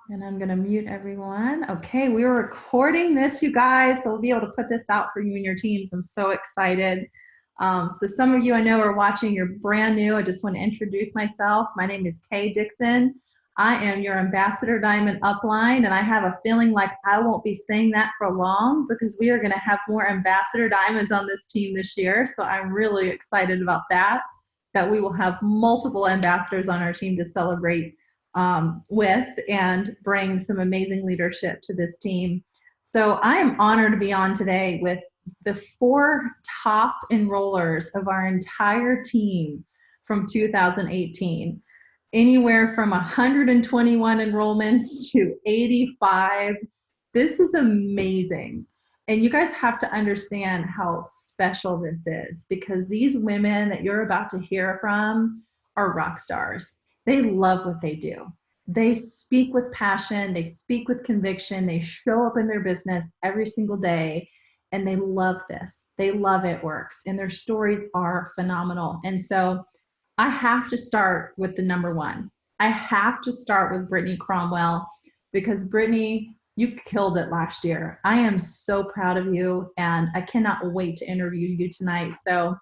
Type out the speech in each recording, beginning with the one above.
And I'm going to mute everyone. Okay, we were recording this, you guys, so we'll be able to put this out for you and your teams. I'm so excited. So some of you I know are watching, you're brand new. I just want to introduce myself. My name is Kaye Dixon. I am your Ambassador Diamond upline, and I have a feeling like I won't be saying that for long because we are going to have more Ambassador Diamonds on this team this year. So I'm really excited about that we will have multiple ambassadors on our team to celebrate with and bring some amazing leadership to this team. So I am honored to be on today with the 4 top enrollers of our entire team from 2018. Anywhere from 121 enrollments to 85. This is amazing. And you guys have to understand how special this is because these women that you're about to hear from are rock stars. They love what they do. They speak with passion. They speak with conviction. They show up in their business every single day, and they love this. They love it works, and their stories are phenomenal. And so I have to start with the number one. I have to start with Brittany Cromwell because Brittany, you killed it last year. I am so proud of you, and I cannot wait to interview you tonight. So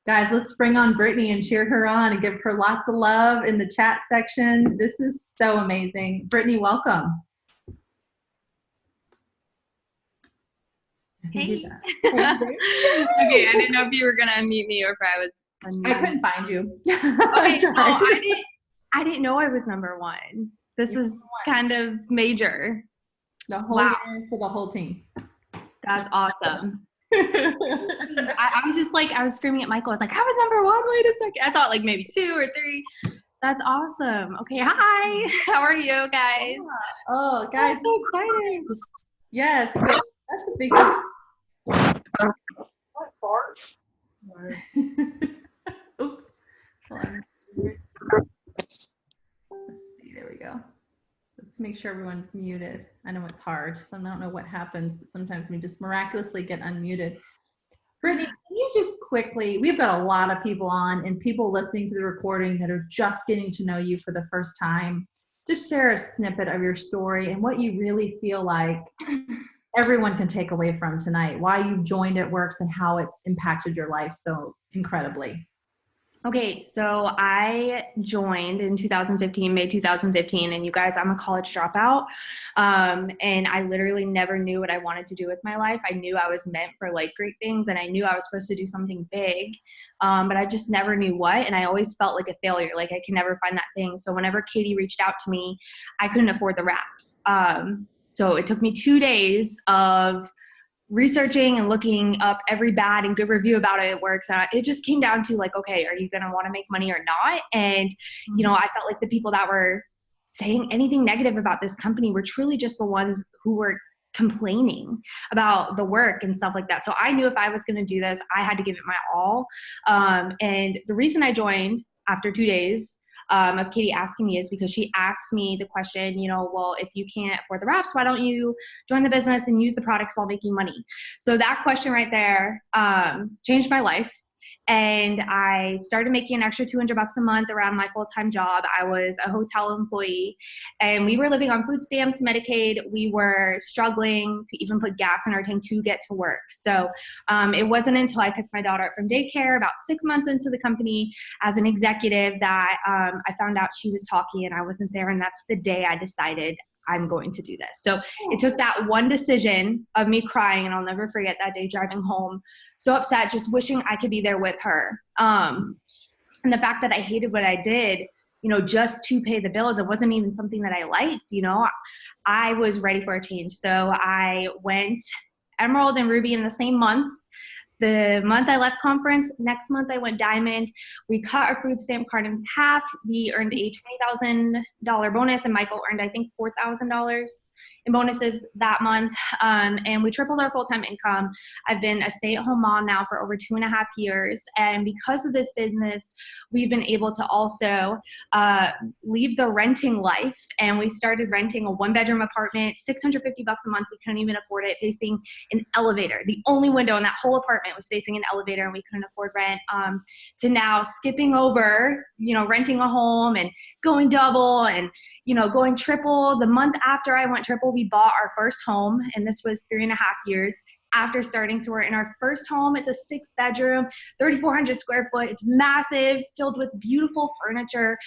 guys, let's bring on Brittany and cheer her on and give her lots of love in the chat section. This is so amazing. Brittany, welcome. Hey. Okay, I didn't know if you were going to unmute me or if I was unmuted. I couldn't find you. Okay, I didn't know I was number 1. This is kind of major. The whole year for the whole team. That's awesome. I was just like, I was screaming at Michael. I was like, I was number 1. Wait a second. I thought like maybe 2 or 3. That's awesome. Okay, hi. How are you guys? Oh, guys. I'm so excited. Yes. So that's a big Oops. Hold on. Let's see, there we go. Let's make sure everyone's muted. I know it's hard, so I don't know what happens, but sometimes we just miraculously get unmuted. Brittany, can you just quickly, we've got a lot of people on and people listening to the recording that are just getting to know you for the first time. Just share a snippet of your story and what you really feel like everyone can take away from tonight, why you joined at Works and how it's impacted your life so incredibly. Okay, so I joined in 2015, May 2015, and you guys, I'm a college dropout, and I literally never knew what I wanted to do with my life. I knew I was meant for like great things, and I knew I was supposed to do something big, but I just never knew what, and I always felt like a failure, like I can never find that thing. So whenever Katie reached out to me, I couldn't afford the wraps. So it took me 2 days of researching and looking up every bad and good review about it at Works. And it just came down to like, okay, are you going to want to make money or not? And, you know, I felt like the people that were saying anything negative about this company were truly just the ones who were complaining about the work and stuff like that. So I knew if I was going to do this, I had to give it my all. And the reason I joined after 2 days of Katie asking me is because she asked me the question, you know, well, if you can't afford the wraps, why don't you join the business and use the products while making money? So that question right there changed my life. And I started making an extra $200 a month around my full-time job. I was a hotel employee, and we were living on food stamps, Medicaid. We were struggling to even put gas in our tank to get to work. So it wasn't until I picked my daughter up from daycare about 6 months into the company as an executive that I found out she was talking and I wasn't there. And that's the day I decided I'm going to do this. So it took that one decision of me crying, and I'll never forget that day driving home, so upset, just wishing I could be there with her. And the fact that I hated what I did, you know, just to pay the bills, it wasn't even something that I liked, you know, I was ready for a change. So I went Emerald and Ruby in the same month. The month I left conference, next month I went Diamond. We cut our food stamp card in half. We earned a $20,000 bonus, and Michael earned, I think, $4,000. in bonuses that month. And we tripled our full-time income. I've been a stay-at-home mom now for over 2.5 years. And because of this business, we've been able to also leave the renting life. And we started renting a 1-bedroom apartment, $650 a month. We couldn't even afford it, facing an elevator. The only window in that whole apartment was facing an elevator, and we couldn't afford rent. To now skipping over, renting a home and going double and, going triple. The month after I went triple, we bought our first home, and this was 3.5 years after starting. So we're in our first home. It's a 6-bedroom, 3,400 square foot. It's massive, filled with beautiful furniture,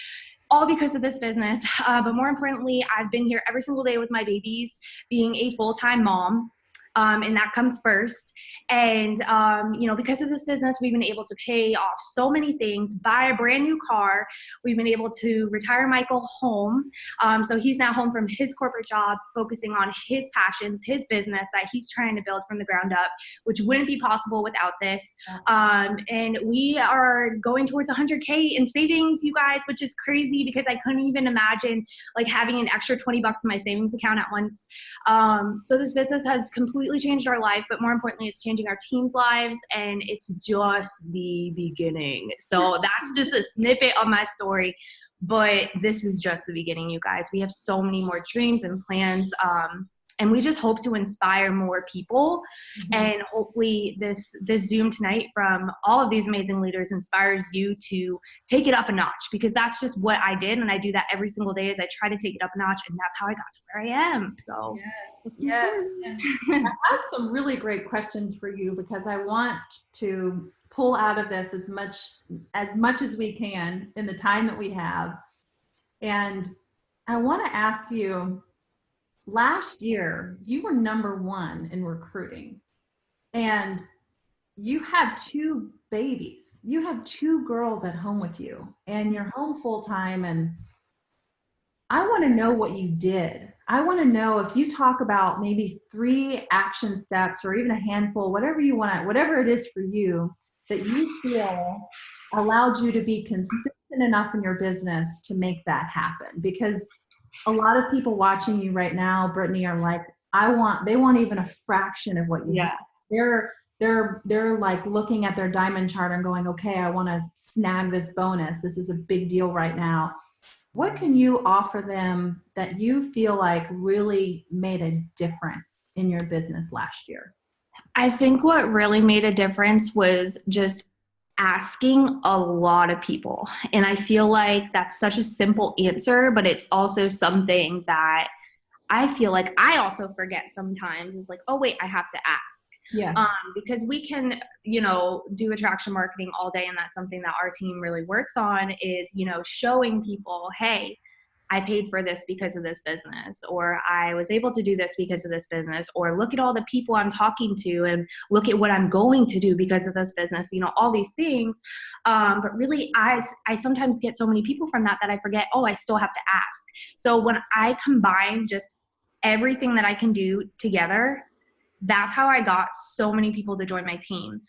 all because of this business. But more importantly, I've been here every single day with my babies, being a full-time mom. And that comes first. And, because of this business, we've been able to pay off so many things, buy a brand new car. We've been able to retire Michael home. So he's now home from his corporate job, focusing on his passions, his business that he's trying to build from the ground up, which wouldn't be possible without this. And we are going towards 100K in savings, you guys, which is crazy because I couldn't even imagine having an extra $20 in my savings account at once. So this business has completely changed our life, but more importantly, it's changing our team's lives, and it's just the beginning. So that's just a snippet of my story, but this is just the beginning, you guys. We have so many more dreams and plans, and we just hope to inspire more people. And hopefully this Zoom tonight from all of these amazing leaders inspires you to take it up a notch, because that's just what I did. And I do that every single day, is I try to take it up a notch, and that's how I got to where I am. So yes. And I have some really great questions for you, because I want to pull out of this as much as we can in the time that we have. And I want to ask you, last year, you were #1 in recruiting, and you have 2 babies. You have 2 girls at home with you, and you're home full time. And I want to know what you did. I want to know if you talk about maybe 3 action steps, or even a handful, whatever you want, whatever it is for you that you feel allowed you to be consistent enough in your business to make that happen. Because a lot of people watching you right now, Brittany, are like, they want even a fraction of what you have. They're like looking at their diamond chart and going, okay, I want to snag this bonus. This is a big deal right now. What can you offer them that you feel like really made a difference in your business last year? I think what really made a difference was just asking a lot of people. And I feel like that's such a simple answer, but it's also something that I feel like I also forget sometimes. Is like, oh wait, I have to ask. Yes. Because we can, do attraction marketing all day, and that's something that our team really works on, is, showing people, hey, I paid for this because of this business, or I was able to do this because of this business, or look at all the people I'm talking to, and look at what I'm going to do because of this business, all these things. But really, I sometimes get so many people from that I forget, oh, I still have to ask. So when I combine just everything that I can do together, that's how I got so many people to join my team.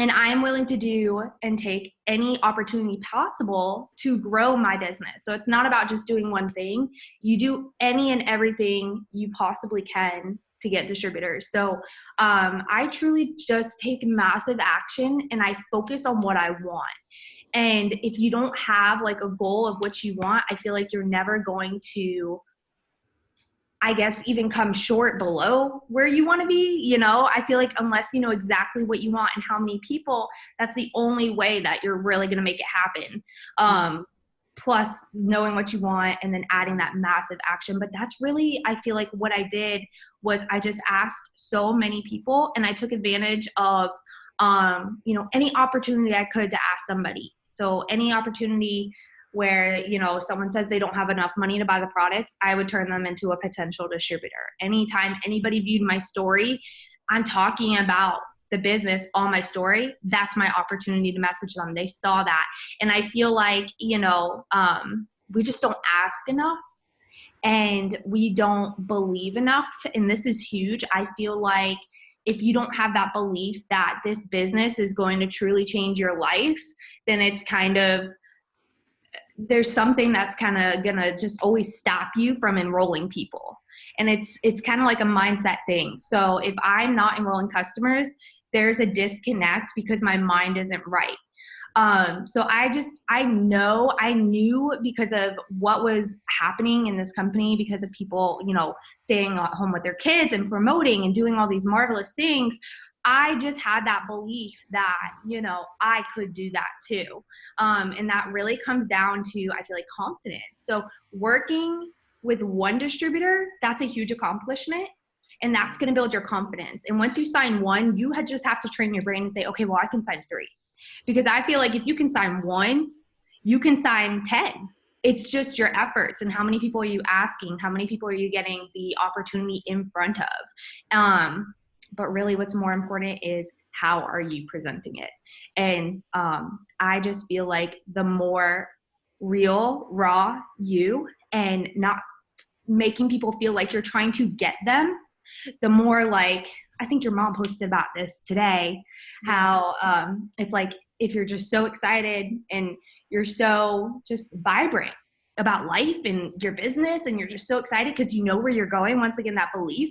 And I am willing to do and take any opportunity possible to grow my business. So it's not about just doing one thing. You do any and everything you possibly can to get distributors. So I truly just take massive action, and I focus on what I want. And if you don't have a goal of what you want, I feel like you're never going to, even come short below where you want to be. I feel like unless you know exactly what you want and how many people, that's the only way that you're really going to make it happen. Plus knowing what you want and then adding that massive action. But that's really, I feel like what I did was I just asked so many people, and I took advantage of, any opportunity I could to ask somebody. So any opportunity where, someone says they don't have enough money to buy the products, I would turn them into a potential distributor. Anytime anybody viewed my story, I'm talking about the business on my story, that's my opportunity to message them. They saw that. And I feel like, we just don't ask enough, and we don't believe enough. And this is huge. I feel like if you don't have that belief that this business is going to truly change your life, then it's kind of there's something that's kind of gonna just always stop you from enrolling people. And it's kind of like a mindset thing. So if I'm not enrolling customers, there's a disconnect because my mind isn't right. So I knew because of what was happening in this company, because of people, staying at home with their kids and promoting and doing all these marvelous things. I just had that belief that, I could do that too. And that really comes down to, I feel like, confidence. So working with one distributor, that's a huge accomplishment. And that's going to build your confidence. And once you sign one, you just have to train your brain and say, okay, well, I can sign 3. Because I feel like if you can sign 1, you can sign 10. It's just your efforts and how many people are you asking? How many people are you getting the opportunity in front of? But really what's more important is how are you presenting it? And I just feel like the more real, raw you, and not making people feel like you're trying to get them, the more, like, I think your mom posted about this today, how it's like, if you're just so excited and you're so just vibrant about life and your business, and you're just so excited because you know where you're going, once again, that belief,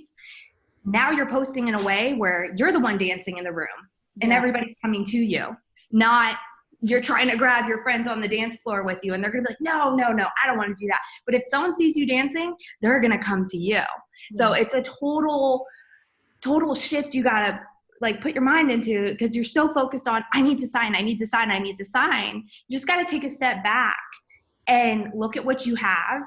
now you're posting in a way where you're the one dancing in the room and everybody's coming to you, not you're trying to grab your friends on the dance floor with you and they're going to be like, no, I don't want to do that. But if someone sees you dancing, they're going to come to you. So it's a total shift you got to like put your mind into, because you're so focused on, I need to sign. You just got to take a step back and look at what you have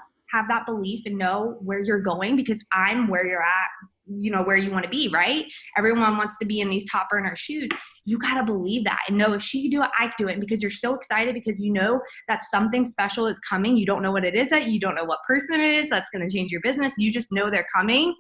that belief and know where you're going, because I'm where you're at, where you want to be, right? Everyone wants to be in these top earner shoes. You got to believe that and know if she can do it, I can do it. And because you're so excited, because you know that something special is coming. You don't know what it is yet. You don't know what person it is that's going to change your business. You just know they're coming.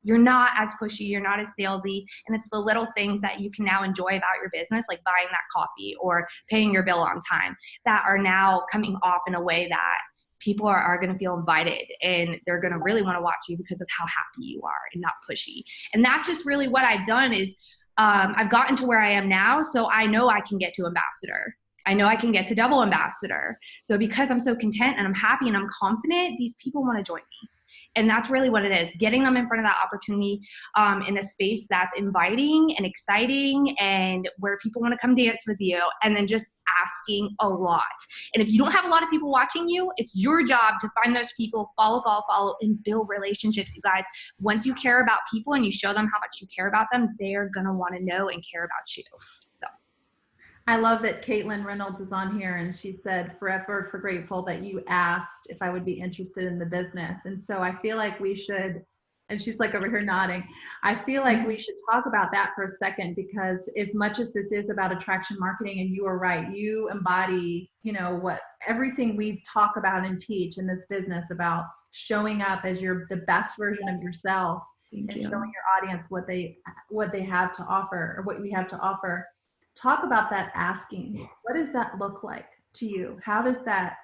You're not as pushy. You're not as salesy. And it's the little things that you can now enjoy about your business, like buying that coffee or paying your bill on time, that are now coming off in a way that people are going to feel invited, and they're going to really want to watch you because of how happy you are and not pushy. And that's just really what I've done is I've gotten to where I am now. So I know I can get to ambassador. I know I can get to double ambassador. So because I'm so content and I'm happy and I'm confident, these people want to join me. And that's really what it is, getting them in front of that opportunity in a space that's inviting and exciting and where people want to come dance with you, and then just asking a lot. And if you don't have a lot of people watching you, it's your job to find those people, follow, and build relationships, you guys. Once you care about people and you show them how much you care about them, they're going to want to know and care about you. So I love that Caitlin Reynolds is on here, and she said, forever grateful that you asked if I would be interested in the business. And so I feel like we should, and she's like over here nodding, I feel like we should talk about that for a second, because as much as this is about attraction marketing, and you are right, you embody, what everything we talk about and teach in this business about showing up as the best version of yourself. Showing your audience what they have to offer, or what we have to offer. Talk about that asking. What does that look like to you? How is that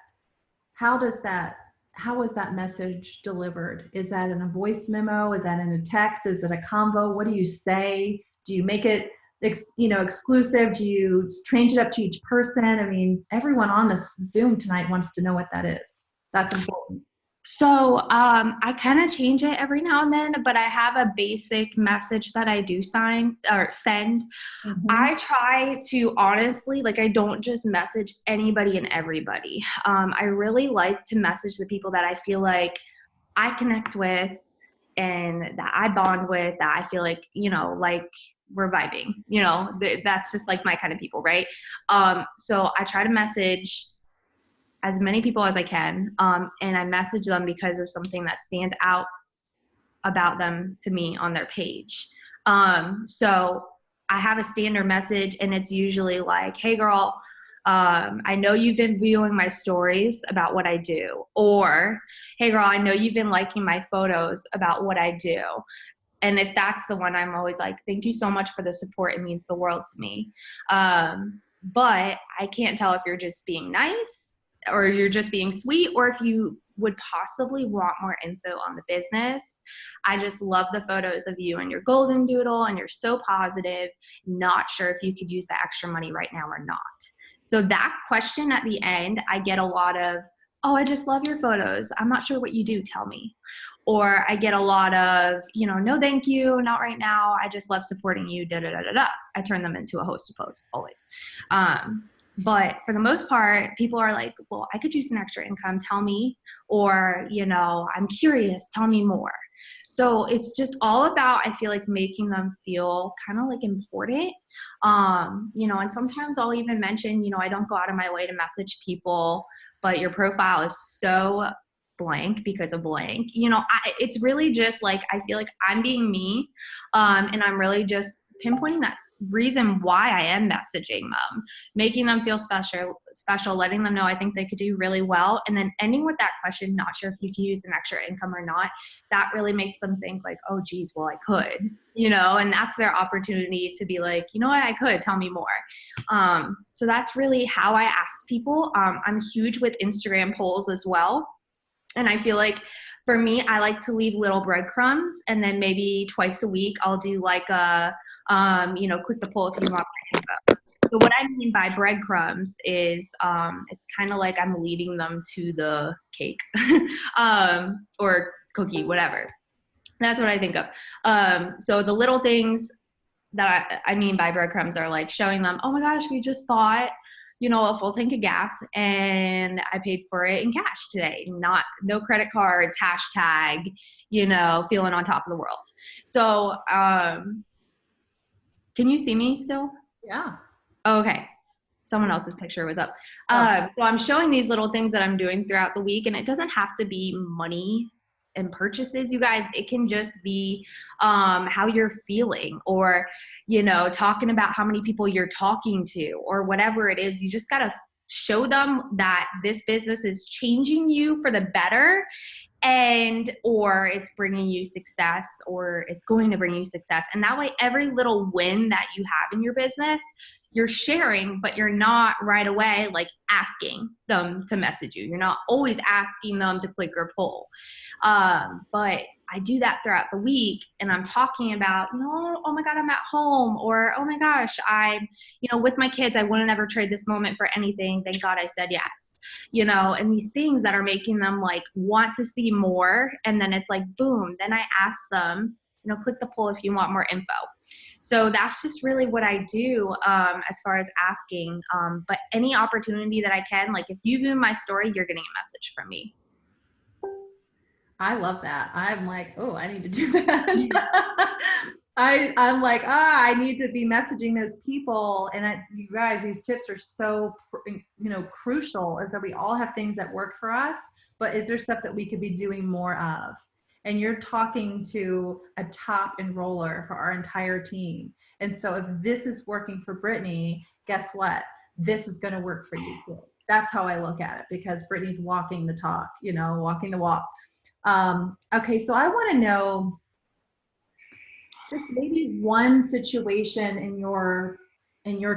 message delivered? Is that in a voice memo? Is that in a text? Is it a convo? What do you say? Do you make it, exclusive? Do you change it up to each person? I mean, everyone on this Zoom tonight wants to know what that is. That's important. So I kind of change it every now and then, but I have a basic message that I do send. Mm-hmm. I try to honestly, I don't just message anybody and everybody. I really like to message the people that I feel like I connect with and that I bond with, that I feel like, we're vibing, that's just like my kind of people, right? So I try to message as many people as I can. And I message them because of something that stands out about them to me on their page. So I have a standard message, and it's usually like, hey girl, I know you've been viewing my stories about what I do. Or, hey girl, I know you've been liking my photos about what I do. And if that's the one, I'm always like, thank you so much for the support. It means the world to me. But I can't tell if you're just being nice, or you're just being sweet, or if you would possibly want more info on the business. I just love the photos of you and your golden doodle, and you're so positive, not sure if you could use that extra money right now or not. So that question at the end, I get a lot of oh, I just love your photos. I'm not sure what you do. Tell me. Or I get a lot of, no, thank you. Not right now. I just love supporting you. Da, da, da, da, da. I turn them into a host to post always. But for the most part, people are like, well, I could use some extra income. Tell me. Or, I'm curious. Tell me more. So it's just all about, I feel like, making them feel kind of like important. And sometimes I'll even mention, I don't go out of my way to message people, but your profile is so blank because of blank. It's really just like, I feel like I'm being me. And I'm really just pinpointing that reason why I am messaging them, making them feel special, letting them know I think they could do really well. And then ending with that question, not sure if you can use an extra income or not. That really makes them think like, oh geez, well I could, and that's their opportunity to be like, you know what, I could, tell me more. So that's really how I ask people. I'm huge with Instagram polls as well. And I feel like for me, I like to leave little breadcrumbs, and then maybe twice a week I'll do like a, click the poll if you want my info. So what I mean by breadcrumbs is it's kind of like I'm leading them to the cake or cookie, whatever. That's what I think of. So the little things that I mean by breadcrumbs are like showing them, oh my gosh, we just bought a full tank of gas and I paid for it in cash today, no credit cards, hashtag, feeling on top of the world. So, can you see me still? Yeah. Okay. Someone else's picture was up. So I'm showing these little things that I'm doing throughout the week, and it doesn't have to be money and purchases, you guys. It can just be how you're feeling, or talking about how many people you're talking to, or whatever it is. You just got to show them that this business is changing you for the better, or it's bringing you success, or it's going to bring you success. And that way, every little win that you have in your business, you're sharing, but you're not right away like asking them to message you. You're not always asking them to click or pull. But I do that throughout the week, and I'm talking about, oh my God, I'm at home, or, oh my gosh, I'm, with my kids, I wouldn't ever trade this moment for anything. Thank God I said yes, and these things that are making them like want to see more. And then it's like, boom, then I ask them, click the poll if you want more info. So that's just really what I do as far as asking. But any opportunity that I can, like if you view my story, you're getting a message from me. I love that. I'm like, oh, I need to do that. I'm like, I need to be messaging those people. And you guys, these tips are so, crucial, is that we all have things that work for us, but is there stuff that we could be doing more of? And you're talking to a top enroller for our entire team. And so if this is working for Brittany, guess what? This is going to work for you too. That's how I look at it, because Brittany's walking the talk, walking the walk. Okay, so I want to know just maybe one situation in your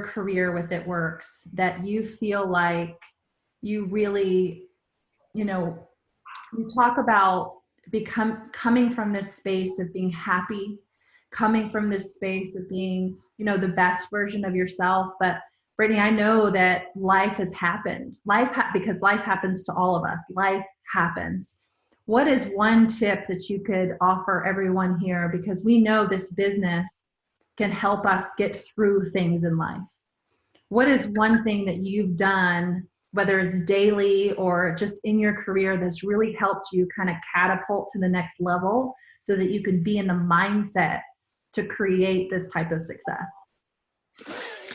career with It Works that you feel like you really, you talk about coming from this space of being happy, coming from this space of being, the best version of yourself. But Brittany, I know that life has happened. Because life happens to all of us. Life happens. What is one tip that you could offer everyone here? Because we know this business can help us get through things in life. What is one thing that you've done, whether it's daily or just in your career, that's really helped you kind of catapult to the next level so that you can be in the mindset to create this type of success?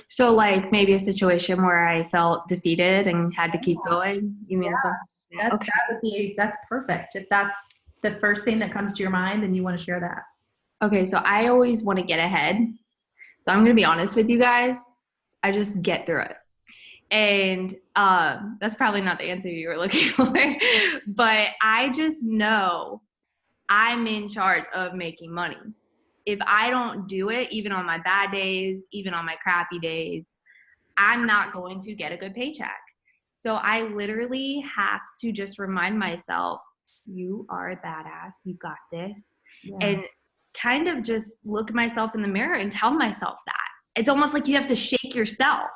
So like maybe a situation where I felt defeated and had to keep going? You mean something? That's perfect. If that's the first thing that comes to your mind, then you want to share that. Okay, so I always want to get ahead. So I'm going to be honest with you guys. I just get through it. And that's probably not the answer you were looking for. But I just know I'm in charge of making money. If I don't do it, even on my bad days, even on my crappy days, I'm not going to get a good paycheck. So I literally have to just remind myself, you are a badass. You got this. Yeah. And kind of just look at myself in the mirror and tell myself that. It's almost like you have to shake yourself.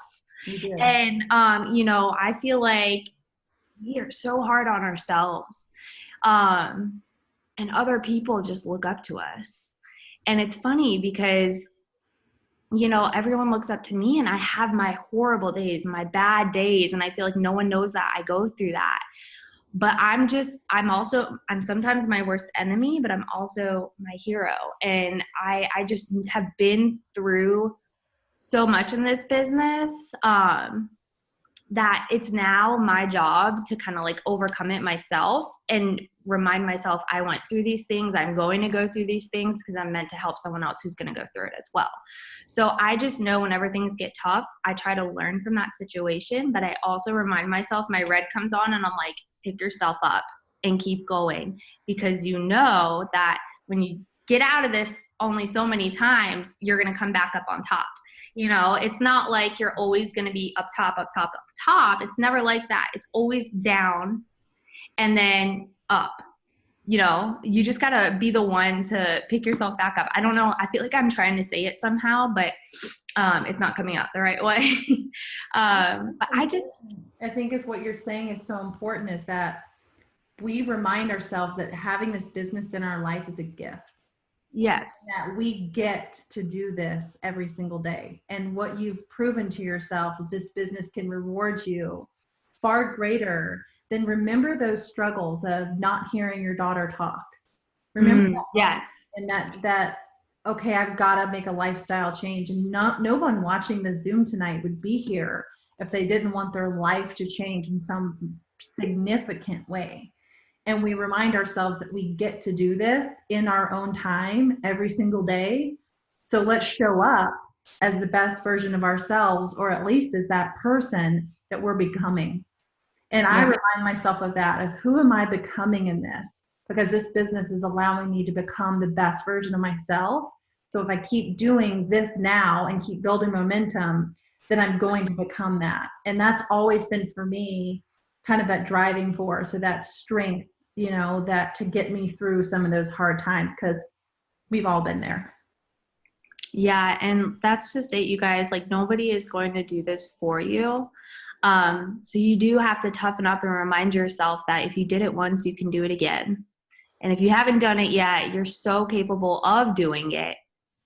You do. And, I feel like we are so hard on ourselves. And other people just look up to us. And it's funny because, you know, everyone looks up to me and I have my horrible days, my bad days. And I feel like no one knows that I go through that. But I'm sometimes my worst enemy, but I'm also my hero. And I just have been through so much in this business. That it's now my job to kind of like overcome it myself and remind myself I went through these things. I'm going to go through these things because I'm meant to help someone else who's going to go through it as well. So I just know whenever things get tough, I try to learn from that situation, but I also remind myself, my red comes on and I'm like, pick yourself up and keep going, because you know that when you get out of this only so many times, you're going to come back up on top. You know, it's not like you're always going to be up top, up top, up top. It's never like that. It's always down and then up. You know, you just got to be the one to pick yourself back up. I don't know. I feel like I'm trying to say it somehow, but it's not coming out the right way. But I think is what you're saying is so important, is that we remind ourselves that having this business in our life is a gift. Yes. That we get to do this every single day. And what you've proven to yourself is this business can reward you far greater than, remember those struggles of not hearing your daughter talk. Remember that? Yes. And that, okay, I've got to make a lifestyle change. And no one watching the Zoom tonight would be here if they didn't want their life to change in some significant way. And we remind ourselves that we get to do this in our own time every single day. So let's show up as the best version of ourselves, or at least as that person that we're becoming. And I remind myself of that, of who am I becoming in this? Because this business is allowing me to become the best version of myself. So if I keep doing this now and keep building momentum, then I'm going to become that. And that's always been for me kind of that driving force, or that strength, you know, that to get me through some of those hard times, because we've all been there. Yeah. And that's just it, you guys. Like, nobody is going to do this for you. So you do have to toughen up and remind yourself that if you did it once, you can do it again. And if you haven't done it yet, you're so capable of doing it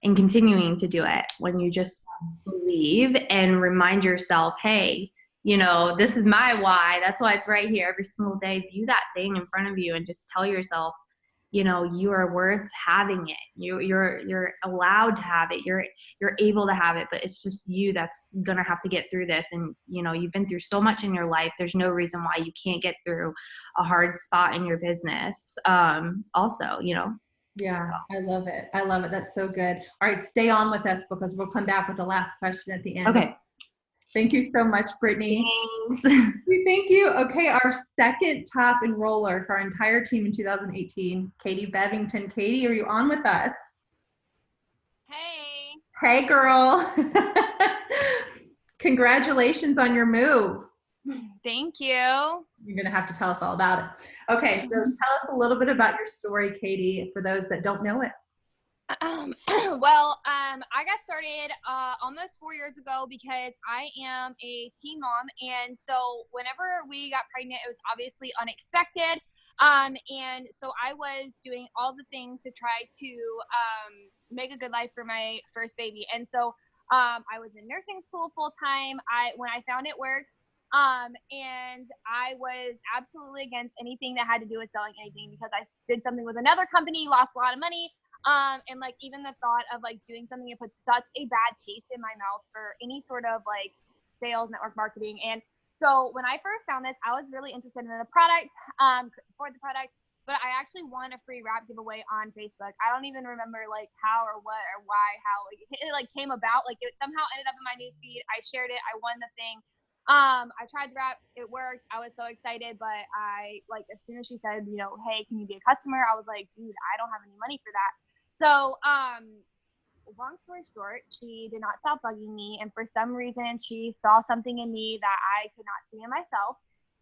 and continuing to do it when you just believe and remind yourself, hey, you know, this is my why. That's why it's right here every single day. View that thing in front of you and just tell yourself, you know, you are worth having it. You're allowed to have it. You're able to have it, but it's just you that's going to have to get through this. And, you know, you've been through so much in your life. There's no reason why you can't get through a hard spot in your business. Also, you know. Yeah, I love it. I love it. That's so good. All right, stay on with us because we'll come back with the last question at the end. Okay. Thank you so much, Brittany. Thanks. Thank you. Okay, our second top enroller for our entire team in 2018, Kaye Bevington. Katie, are you on with us? Hey. Hey, girl. Congratulations on your move. Thank you. You're going to have to tell us all about it. Okay, so tell us a little bit about your story, Katie, for those that don't know it. Well, I got started almost 4 years ago because I am a teen mom. And so whenever we got pregnant, it was obviously unexpected. And so I was doing all the things to try to make a good life for my first baby. And so I was in nursing school full time. When I found it worked. And I was absolutely against anything that had to do with selling anything because I did something with another company, lost a lot of money. And like even the thought of like doing something that puts such a bad taste in my mouth for any sort of like sales, network marketing. And so when I first found this, I was really interested in the product, for the product, but I actually won a free wrap giveaway on Facebook. I don't even remember like how or what or why, how it like came about. Like it somehow ended up in my newsfeed. I shared it. I won the thing. I tried the wrap, it worked. I was so excited, but I like as soon as she said, you know, hey, can you be a customer? I was like, dude, I don't have any money for that. So, long story short, she did not stop bugging me. And for some reason, she saw something in me that I could not see in myself.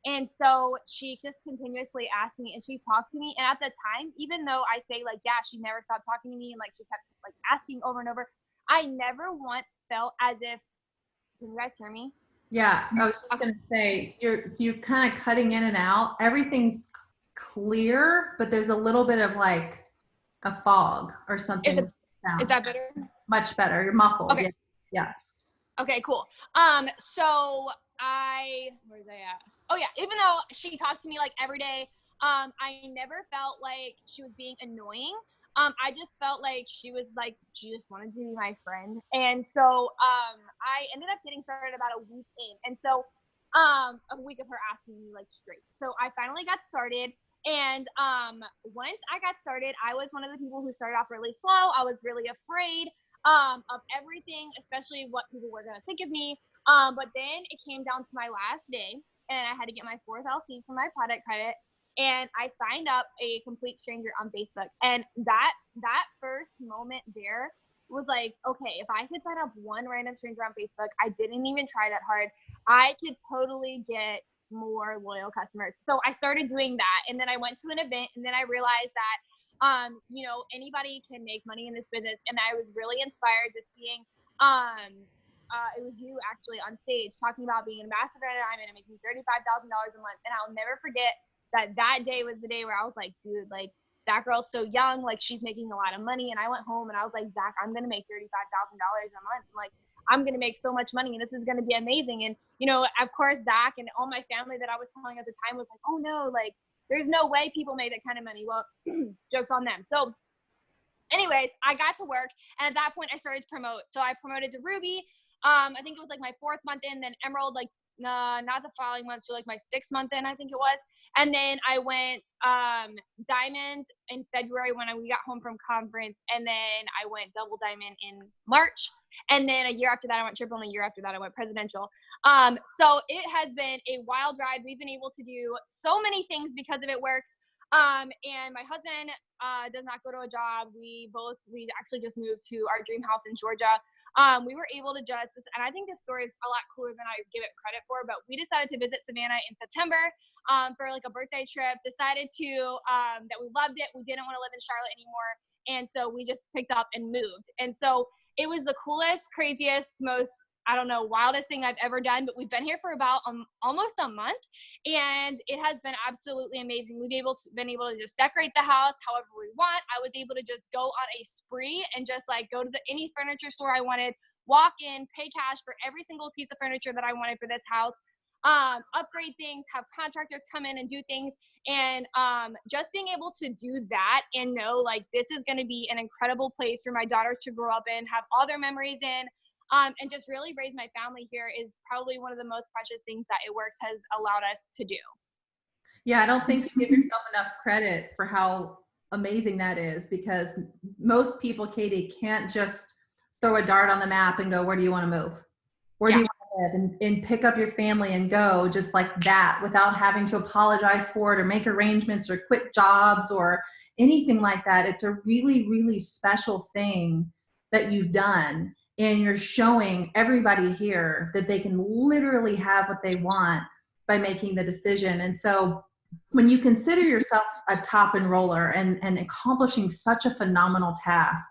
And so she just continuously asked me and she talked to me. And at the time, even though I say like, yeah, she never stopped talking to me and like she kept like asking over and over, I never once felt as if, can you guys hear me? Yeah, I was just gonna say you're kind of cutting in and out. Everything's clear, but there's a little bit of like a fog or Is something. it, is Sound that better? much better. You're muffled. Okay. Yeah. Yeah. Okay, cool. So where was I at? Oh yeah, even though she talked to me like every day, I never felt like she was being annoying. I just felt like she just wanted to be my friend. And so, I ended up getting started about a week in. And so, a week of her asking me like straight. So I finally got started. And, once I got started, I was one of the people who started off really slow. I was really afraid of everything, especially what people were going to think of me. But then it came down to my last day, and I had to get my fourth LC for my product credit, and I signed up a complete stranger on Facebook. And that first moment there was like, okay, if I could sign up one random stranger on Facebook, I didn't even try that hard, I could totally get more loyal customers. So I started doing that, and then I went to an event, and then I realized that anybody can make money in this business. And I was really inspired just seeing, it was you actually on stage talking about being an ambassador at Diamond and making $35,000 a month. And I'll never forget that day was the day where I was like, dude, like that girl's so young, like she's making a lot of money. And I went home and I was like, Zach, I'm going to make $35,000 a month. And like, I'm going to make so much money and this is going to be amazing. And, of course, Zach and all my family that I was telling at the time was like, oh no, like, there's no way people made that kind of money. Well, joke's on them. So anyways, I got to work, and at that point I started to promote. So I promoted to Ruby. I think it was like my 4th month in, then Emerald, like not the following month, so like my 6th month in, I think it was. And then I went Diamond in February when we got home from conference, and then I went double Diamond in March. And then a year after that, I went triple, and a year after that, I went presidential. So it has been a wild ride. We've been able to do so many things because of it, Works. And my husband does not go to a job. We actually just moved to our dream house in Georgia. We were able to and I think this story is a lot cooler than I give it credit for, but we decided to visit Savannah in September for like a birthday trip, decided that we loved it. We didn't want to live in Charlotte anymore. And so we just picked up and moved. And so it was the coolest, craziest, most, I don't know, wildest thing I've ever done, but we've been here for about almost a month, and it has been absolutely amazing. We've been able to just decorate the house however we want. I was able to just go on a spree and just like go to any furniture store I wanted, walk in, pay cash for every single piece of furniture that I wanted for this house, upgrade things, have contractors come in and do things. And just being able to do that and know like this is going to be an incredible place for my daughters to grow up in, have all their memories in, and just really raise my family here is probably one of the most precious things that It Works has allowed us to do. Yeah, I don't think you give yourself enough credit for how amazing that is, because most people, Katie, can't just throw a dart on the map and go, where do you want to move? Where do you want to live? And pick up your family and go just like that without having to apologize for it or make arrangements or quit jobs or anything like that. It's a really, really special thing that you've done. And you're showing everybody here that they can literally have what they want by making the decision. And so when you consider yourself a top enroller and accomplishing such a phenomenal task,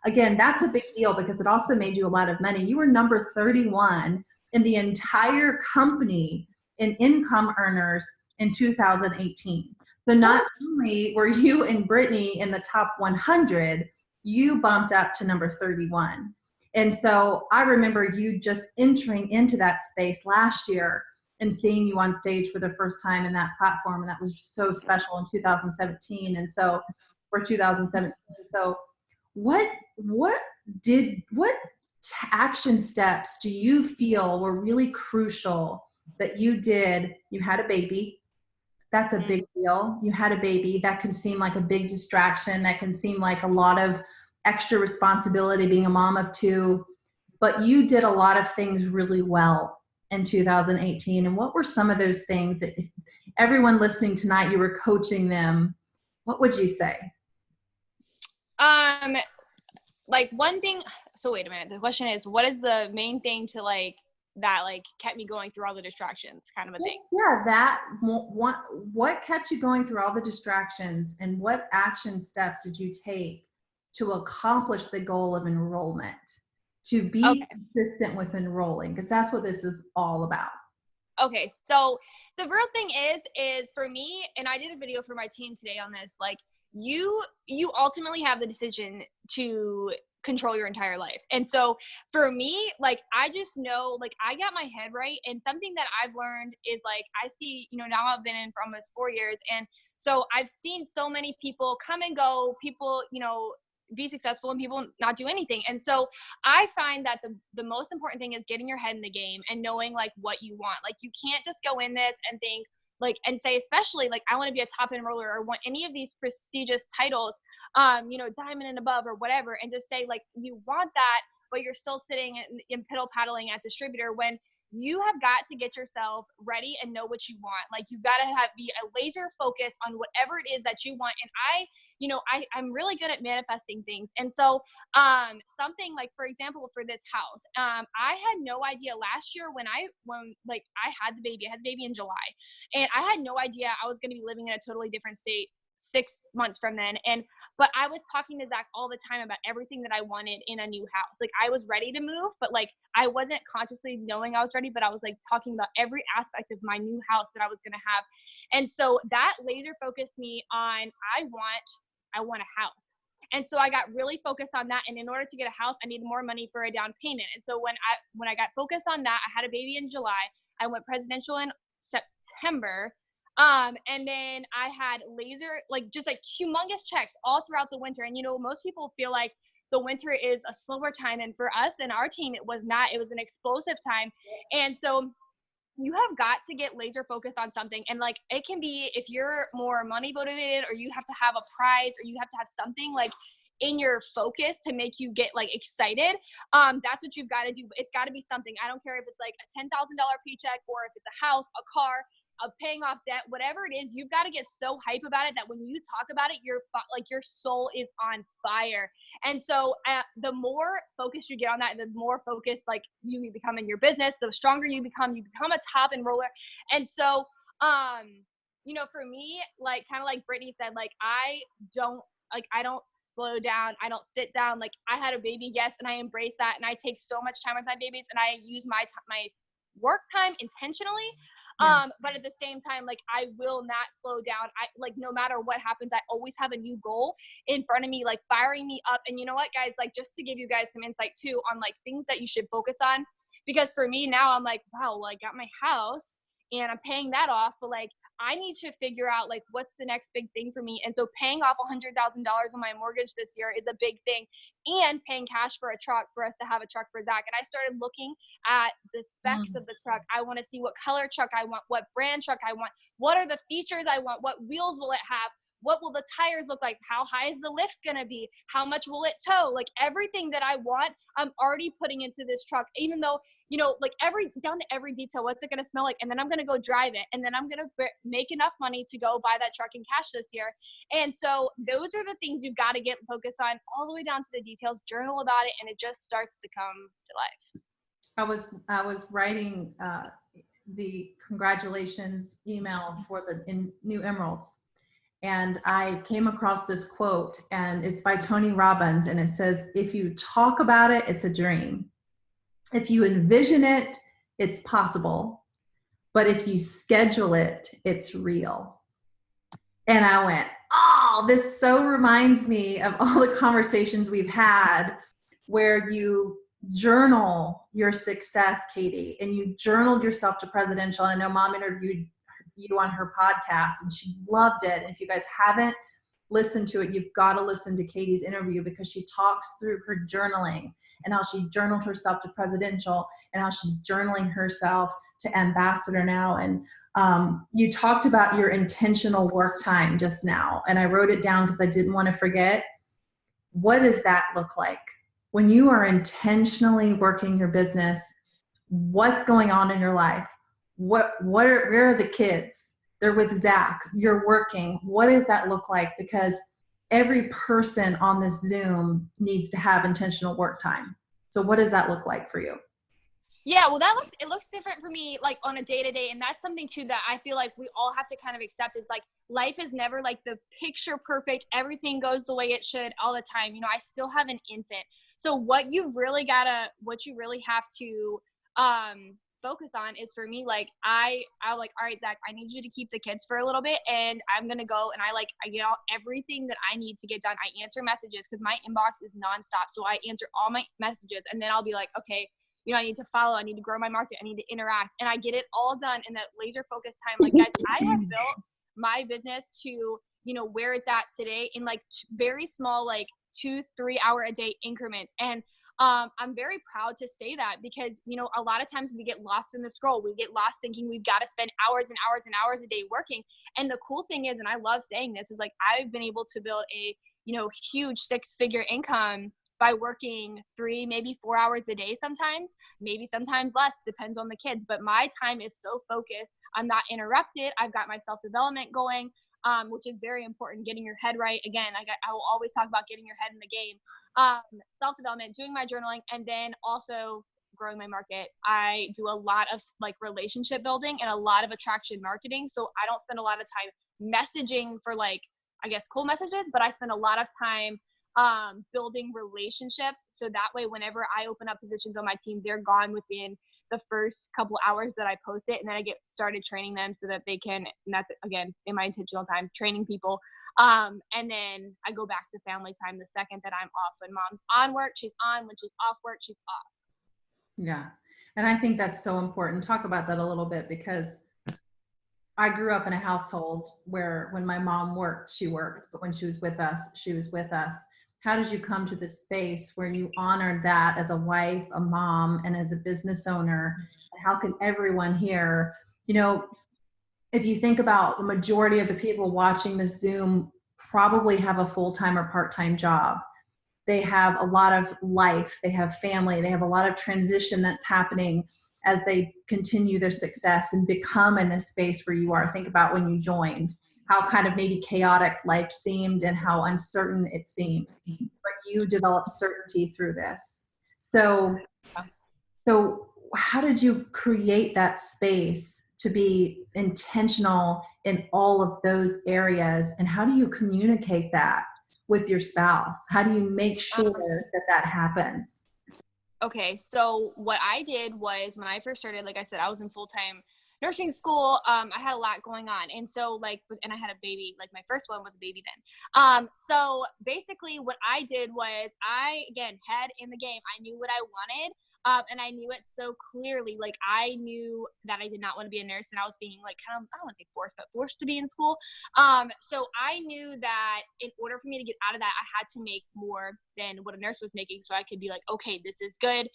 again, that's a big deal because it also made you a lot of money. You were number 31 in the entire company in income earners in 2018. So not only were you and Brittany in the top 100, you bumped up to number 31. And so I remember you just entering into that space last year and seeing you on stage for the first time in that platform. And that was so special in 2017. And so for 2017. So what action steps do you feel were really crucial that you did? You had a baby. That's a big deal. You had a baby. That can seem like a big distraction. That can seem like a lot of extra responsibility being a mom of 2, but you did a lot of things really well in 2018. And what were some of those things that if everyone listening tonight, you were coaching them, what would you say? Like one thing, so wait a minute. The question is, what is the main thing to like, that like kept me going through all the distractions kind of a thing? Yeah, what kept you going through all the distractions, and what action steps did you take to accomplish the goal of enrollment? to be Okay. consistent with enrolling? Because that's what this is all about. Okay, so the real thing is for me, and I did a video for my team today on this, like you ultimately have the decision to control your entire life. And so for me, like I just know, like I got my head right, and something that I've learned is like I see, now I've been in for almost 4 years, and so I've seen so many people come and go, people, be successful and people not do anything. And so I find that the most important thing is getting your head in the game and knowing like what you want. Like you can't just go in this and think like, and say, especially like, I want to be a top enroller or want any of these prestigious titles, diamond and above or whatever. And just say like, you want that, but you're still sitting and piddle paddling at distributor when you have got to get yourself ready and know what you want. Like you've got to be a laser focus on whatever it is that you want. And I'm really good at manifesting things. And so something like, for example, for this house, I had no idea last year when I had the baby, I had the baby in July, and I had no idea I was going to be living in a totally different state 6 months from then. But I was talking to Zach all the time about everything that I wanted in a new house. Like I was ready to move, but like I wasn't consciously knowing I was ready, but I was like talking about every aspect of my new house that I was going to have. And so that laser focused me on, I want a house. And so I got really focused on that. And in order to get a house, I needed more money for a down payment. And so when I got focused on that, I had a baby in July. I went presidential in September. And then I had just humongous checks all throughout the winter. And, most people feel like the winter is a slower time. And for us and our team, it was not. It was an explosive time. And so you have got to get laser focused on something. And like, it can be if you're more money motivated, or you have to have a prize, or you have to have something like in your focus to make you get like excited. That's what you've got to do. It's got to be something. I don't care if it's like a $10,000 paycheck, or if it's a house, a car, of paying off debt, whatever it is, you've got to get so hype about it that when you talk about it, your soul is on fire. And so the more focused you get on that, the more focused like you become in your business, the stronger you become a top enroller. And so, for me, like kind of like Brittany said, like I don't slow down. I don't sit down. Like I had a baby, yes, and I embrace that. And I take so much time with my babies, and I use my work time intentionally. But at the same time, like I will not slow down. I like, no matter what happens, I always have a new goal in front of me, like firing me up. And you know what, guys, like just to give you guys some insight too on like things that you should focus on, because for me now I'm like, wow, well, I got my house and I'm paying that off, but like I need to figure out like what's the next big thing for me. And so paying off $100,000 on my mortgage this year is a big thing, and paying cash for a truck for us to have a truck for Zach. And I started looking at the specs of the truck. I want to see what color truck I want, what brand truck I want, what are the features I want, what wheels will it have, what will the tires look like, how high is the lift going to be, how much will it tow, like everything that I want, I'm already putting into this truck, even though like down to every detail, what's it going to smell like? And then I'm going to go drive it. And then I'm going to make enough money to go buy that truck in cash this year. And so those are the things you've got to get focused on all the way down to the details, journal about it. And it just starts to come to life. I was writing the congratulations email for the new Emeralds. And I came across this quote, and it's by Tony Robbins. And it says, if you talk about it, it's a dream. If you envision it, it's possible. But if you schedule it, it's real. And I went, oh, this so reminds me of all the conversations we've had where you journal your success, Katie, and you journaled yourself to presidential. And I know Mom interviewed you on her podcast and she loved it. And if you guys haven't listened to it, you've got to listen to Katie's interview, because she talks through her journaling and how she journaled herself to presidential and how she's journaling herself to ambassador now. And you talked about your intentional work time just now, and I wrote it down because I didn't want to forget. What does that look like? When you are intentionally working your business, what's going on in your life? Where are the kids? They're with Zach. You're working. What does that look like? Because every person on this Zoom needs to have intentional work time. So what does that look like for you? Yeah, well, it looks different for me, like on a day to day, and that's something too that I feel like we all have to kind of accept is like life is never like the picture perfect, everything goes the way it should all the time. You know, I still have an infant, so what you really have to focus on is for me like I like, all right, Zach, I need you to keep the kids for a little bit, and I'm gonna go and I get out everything that I need to get done. I answer messages because my inbox is nonstop, so I answer all my messages, and then I'll be like, okay, you know, I need to follow, I need to grow my market, I need to interact, and I get it all done in that laser focused time. Like, guys, I have built my business to, you know, where it's at today in like very small, like 2-3 hour a day increments. And I'm very proud to say that because, you know, a lot of times we get lost in the scroll. We get lost thinking we've got to spend hours and hours and hours a day working. And the cool thing is, and I love saying this, is like I've been able to build a, you know, huge 6-figure income by working 3, maybe 4 hours a day sometimes, maybe sometimes less, depends on the kids. But my time is so focused. I'm not interrupted. I've got my self-development going, which is very important, getting your head right. Again, I will always talk about getting your head in the game. Self-development, doing my journaling, and then also growing my market. I do a lot of like relationship building and a lot of attraction marketing. So I don't spend a lot of time messaging for like, I guess, cool messages, but I spend a lot of time building relationships. So that way, whenever I open up positions on my team, they're gone within the first couple hours that I post it. And then I get started training them so that they can, and that's again, in my intentional time, training people. And then I go back to family time the second that I'm off. When mom's on work, she's on. When she's off work, she's off. Yeah. And I think that's so important. Talk about that a little bit, because I grew up in a household where when my mom worked, she worked, but when she was with us, she was with us. How did you come to this space where you honored that as a wife, a mom, and as a business owner? And how can everyone here, you know, if you think about the majority of the people watching this Zoom probably have a full-time or part-time job. They have a lot of life, they have family, they have a lot of transition that's happening as they continue their success and become in this space where you are. Think about when you joined, how kind of maybe chaotic life seemed and how uncertain it seemed, but you developed certainty through this. So how did you create that space to be intentional in all of those areas? And how do you communicate that with your spouse? How do you make sure that that happens? Okay, so what I did was when I first started, like I said, I was in full-time nursing school. I had a lot going on. And so like, and I had a baby, like my first one was a baby then. So basically what I did was again, head in the game. I knew what I wanted. And I knew it so clearly. Like I knew that I did not want to be a nurse, and I was being like kind of, I don't want to say forced, but forced to be in school. So I knew that in order for me to get out of that, I had to make more than what a nurse was making. So I could be like, okay, this is good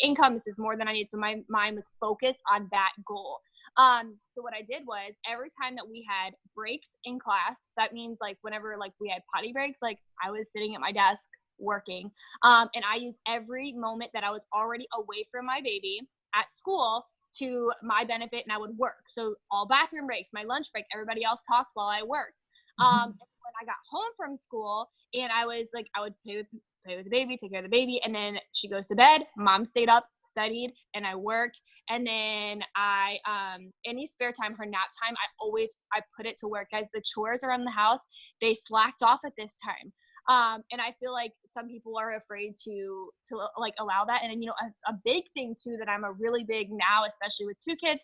income. This is more than I need. So my mind was focused on that goal. So what I did was every time that we had breaks in class, that means like whenever like we had potty breaks, like I was sitting at my desk working. And I used every moment that I was already away from my baby at school to my benefit, and I would work. So all bathroom breaks, my lunch break, everybody else talked while I worked. And when I got home from school, and I was like, I would play with the baby, take care of the baby, and then she goes to bed. Mom stayed up, studied, and I worked. And then I any spare time, her nap time, I put it to work. Guys, the chores around the house, they slacked off at this time. And I feel like some people are afraid to like allow that. And you know, a big thing too that I'm a really big now, especially with 2 kids,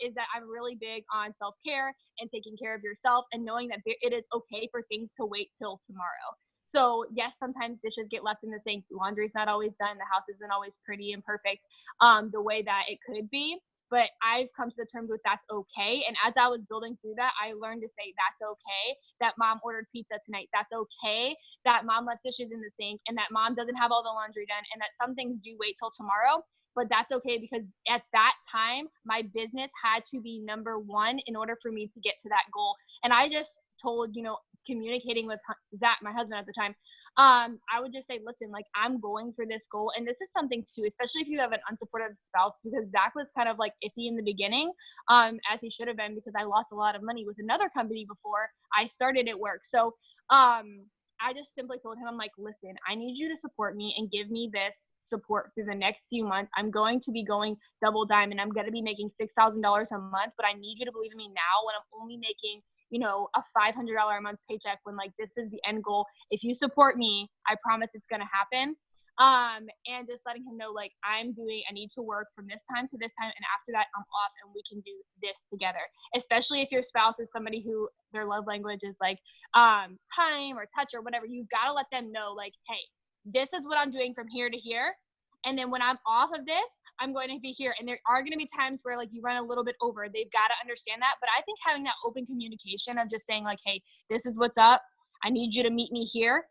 is that I'm really big on self-care and taking care of yourself and knowing that it is okay for things to wait till tomorrow. So yes, sometimes dishes get left in the sink. Laundry's not always done. The house isn't always pretty and perfect the way that it could be. But I've come to the terms with that's okay. And as I was building through that, I learned to say that's okay, that mom ordered pizza tonight. That's okay, that mom left dishes in the sink, and that mom doesn't have all the laundry done, and that some things do wait till tomorrow. But that's okay, because at that time, my business had to be number one in order for me to get to that goal. And I just told, you know, communicating with Zach, my husband at the time, I would just say, listen, like I'm going for this goal. And this is something too, especially if you have an unsupportive spouse, because Zach was kind of like iffy in the beginning, as he should have been, because I lost a lot of money with another company before I started at work. So I just simply told him, I'm like, listen, I need you to support me and give me this support through the next few months. I'm going to be going double diamond. I'm going to be making $6,000 a month, but I need you to believe in me now when I'm only making, you know, a $500 a month paycheck, when like this is the end goal. If you support me, I promise it's going to happen. And just letting him know, like, I need to work from this time to this time, and after that I'm off and we can do this together. Especially if your spouse is somebody who their love language is like time or touch or whatever, you've got to let them know, like, hey, this is what I'm doing from here to here, and then when I'm off of this, I'm going to be here. And there are going to be times where like you run a little bit over. They've got to understand that. But I think having that open communication of just saying like, hey, this is what's up, I need you to meet me here.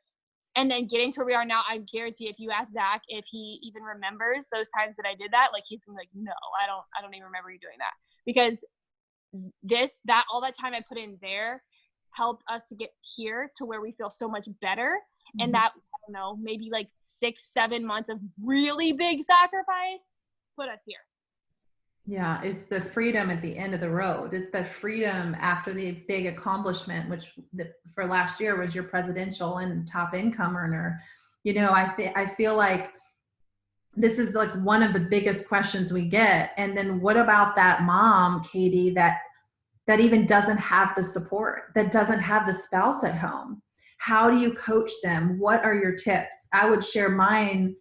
And then getting to where we are now, I guarantee if you ask Zach if he even remembers those times that I did that, like he's gonna be like, no, I don't even remember you doing that. Because all that time I put in there helped us to get here to where we feel so much better. Mm-hmm. And that, I don't know, maybe like 6-7 months of really big sacrifice put us here. Yeah, it's the freedom at the end of the road. It's the freedom after the big accomplishment, which for last year was your presidential and top income earner. You know, I feel like this is like one of the biggest questions we get. And then what about that mom, Katie, that even doesn't have the support, that doesn't have the spouse at home? How do you coach them? What are your tips? I would share mine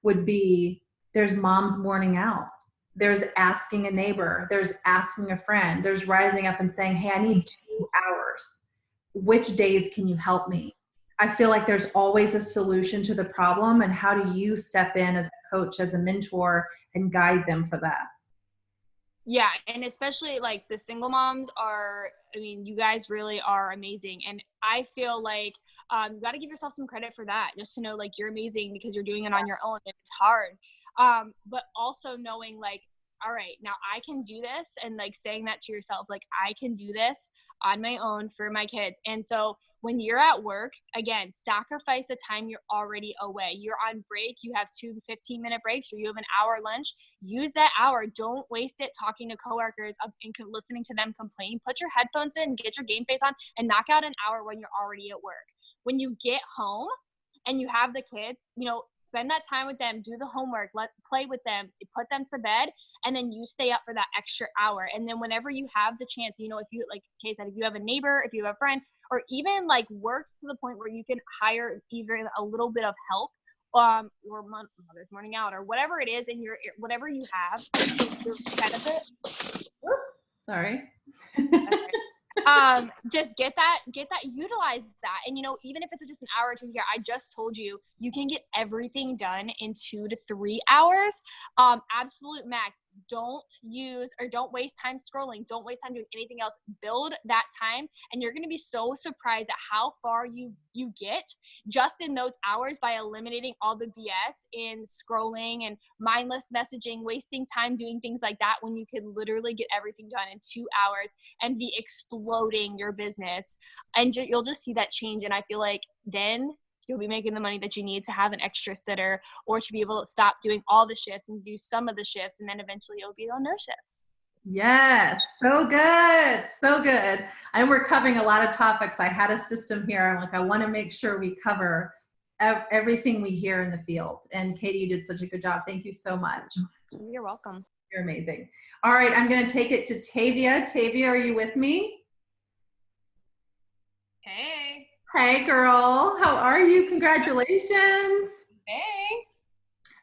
would be, there's moms mourning out. There's asking a neighbor, there's asking a friend, there's rising up and saying, hey, I need 2 hours. Which days can you help me? I feel like there's always a solution to the problem. And how do you step in as a coach, as a mentor, and guide them for that? Yeah. And especially like the single moms you guys really are amazing. And I feel like you got to give yourself some credit for that, just to know like you're amazing because you're doing it on your own and it's hard. But also knowing like, all right, now I can do this, and like saying that to yourself, like I can do this on my own for my kids. And so when you're at work, again, sacrifice the time you're already away. You're on break, you have 2 15-minute breaks, or you have an hour lunch. Use that hour. Don't waste it talking to coworkers and listening to them complain. Put your headphones in, get your game face on, and knock out an hour when you're already at work. When you get home and you have the kids, you know, spend that time with them, do the homework, play with them, put them to bed, and then you stay up for that extra hour. And then whenever you have the chance, you know, if you, like Kaye said, if you have a neighbor, if you have a friend, or even like work to the point where you can hire even a little bit of help, or mother's morning out, or whatever it is in whatever you have, your benefit. Sorry. Just get that, utilize that. And, you know, even if it's just an hour or two here, I just told you, you can get everything done in 2 to 3 hours. Absolute max. Don't waste time scrolling. Don't waste time doing anything else. Build that time, and you're going to be so surprised at how far you get just in those hours by eliminating all the BS in scrolling and mindless messaging, wasting time doing things like that, when you could literally get everything done in 2 hours and be exploding your business. And you'll just see that change. And I feel like then you'll be making the money that you need to have an extra sitter, or to be able to stop doing all the shifts and do some of the shifts, and then eventually you'll be on no shifts. Yes, so good, so good. And we're covering a lot of topics. I had a system here. I'm like, I want to make sure we cover everything we hear in the field. And Katie, you did such a good job. Thank you so much. You're welcome. You're amazing. All right, I'm going to take it to Tavia. Tavia, are you with me? Hey. Hey, girl. How are you? Congratulations. Thanks.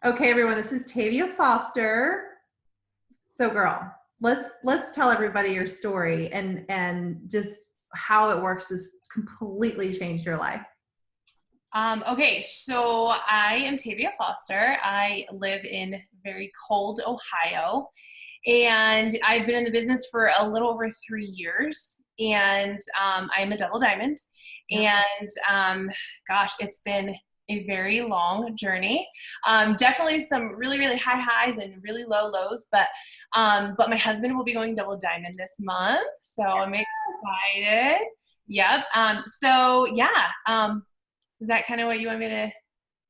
Okay, everyone, this is Tavia Foster. So, girl, let's tell everybody your story and just how it works has completely changed your life. Okay, so I am Tavia Foster. I live in very cold Ohio, and I've been in the business for a little over 3 years, and I'm a double diamond. And gosh, it's been a very long journey. Definitely some really, really high highs and really low lows, but my husband will be going double diamond this month, so I'm excited. Yep. Is that kind of what you want me to?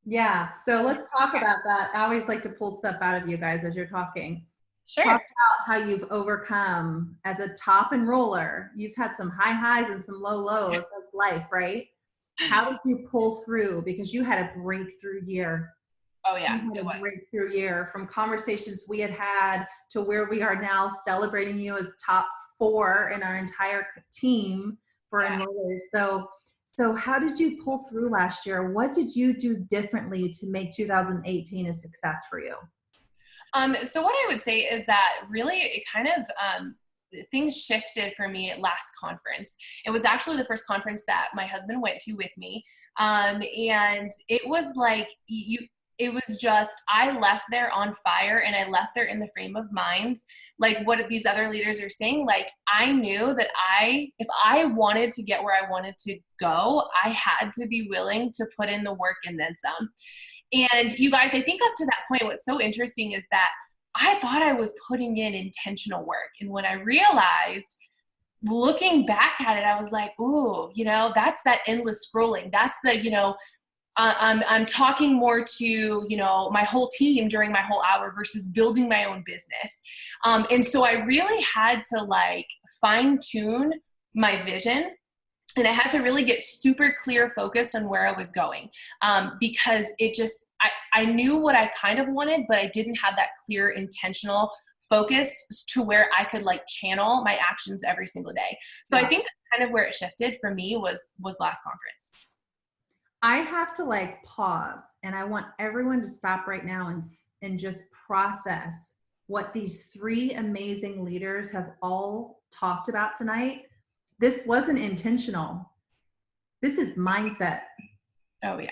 Yeah. So let's talk about that. I always like to pull stuff out of you guys as you're talking. Sure. Talk about how you've overcome as a top enroller. You've had some high highs and some low lows of life, right? How did you pull through? Because you had a breakthrough year. Oh yeah, You it had was. a breakthrough year, from conversations we had had to where we are now, celebrating you as top 4 in our entire team for Yeah. enrollers. So how did you pull through last year? What did you do differently to make 2018 a success for you? So what I would say is that really it kind of, things shifted for me at last conference. It was actually the first conference that my husband went to with me. And it was like, it was just, I left there on fire, and I left there in the frame of mind, like what these other leaders are saying. Like, I knew that if I wanted to get where I wanted to go, I had to be willing to put in the work and then some. And you guys, I think up to that point, what's so interesting is that I thought I was putting in intentional work. And when I realized, looking back at it, I was like, ooh, that's that endless scrolling. That's the, I'm talking more to, my whole team during my whole hour versus building my own business. And so I really had to like fine tune my vision. And I had to really get super clear focused on where I was going, because I knew what I kind of wanted, but I didn't have that clear, intentional focus to where I could like channel my actions every single day. So I think that's kind of where it shifted for me was last conference. I have to like pause, and I want everyone to stop right now and just process what these 3 amazing leaders have all talked about tonight. This wasn't intentional. This is mindset. Oh yeah.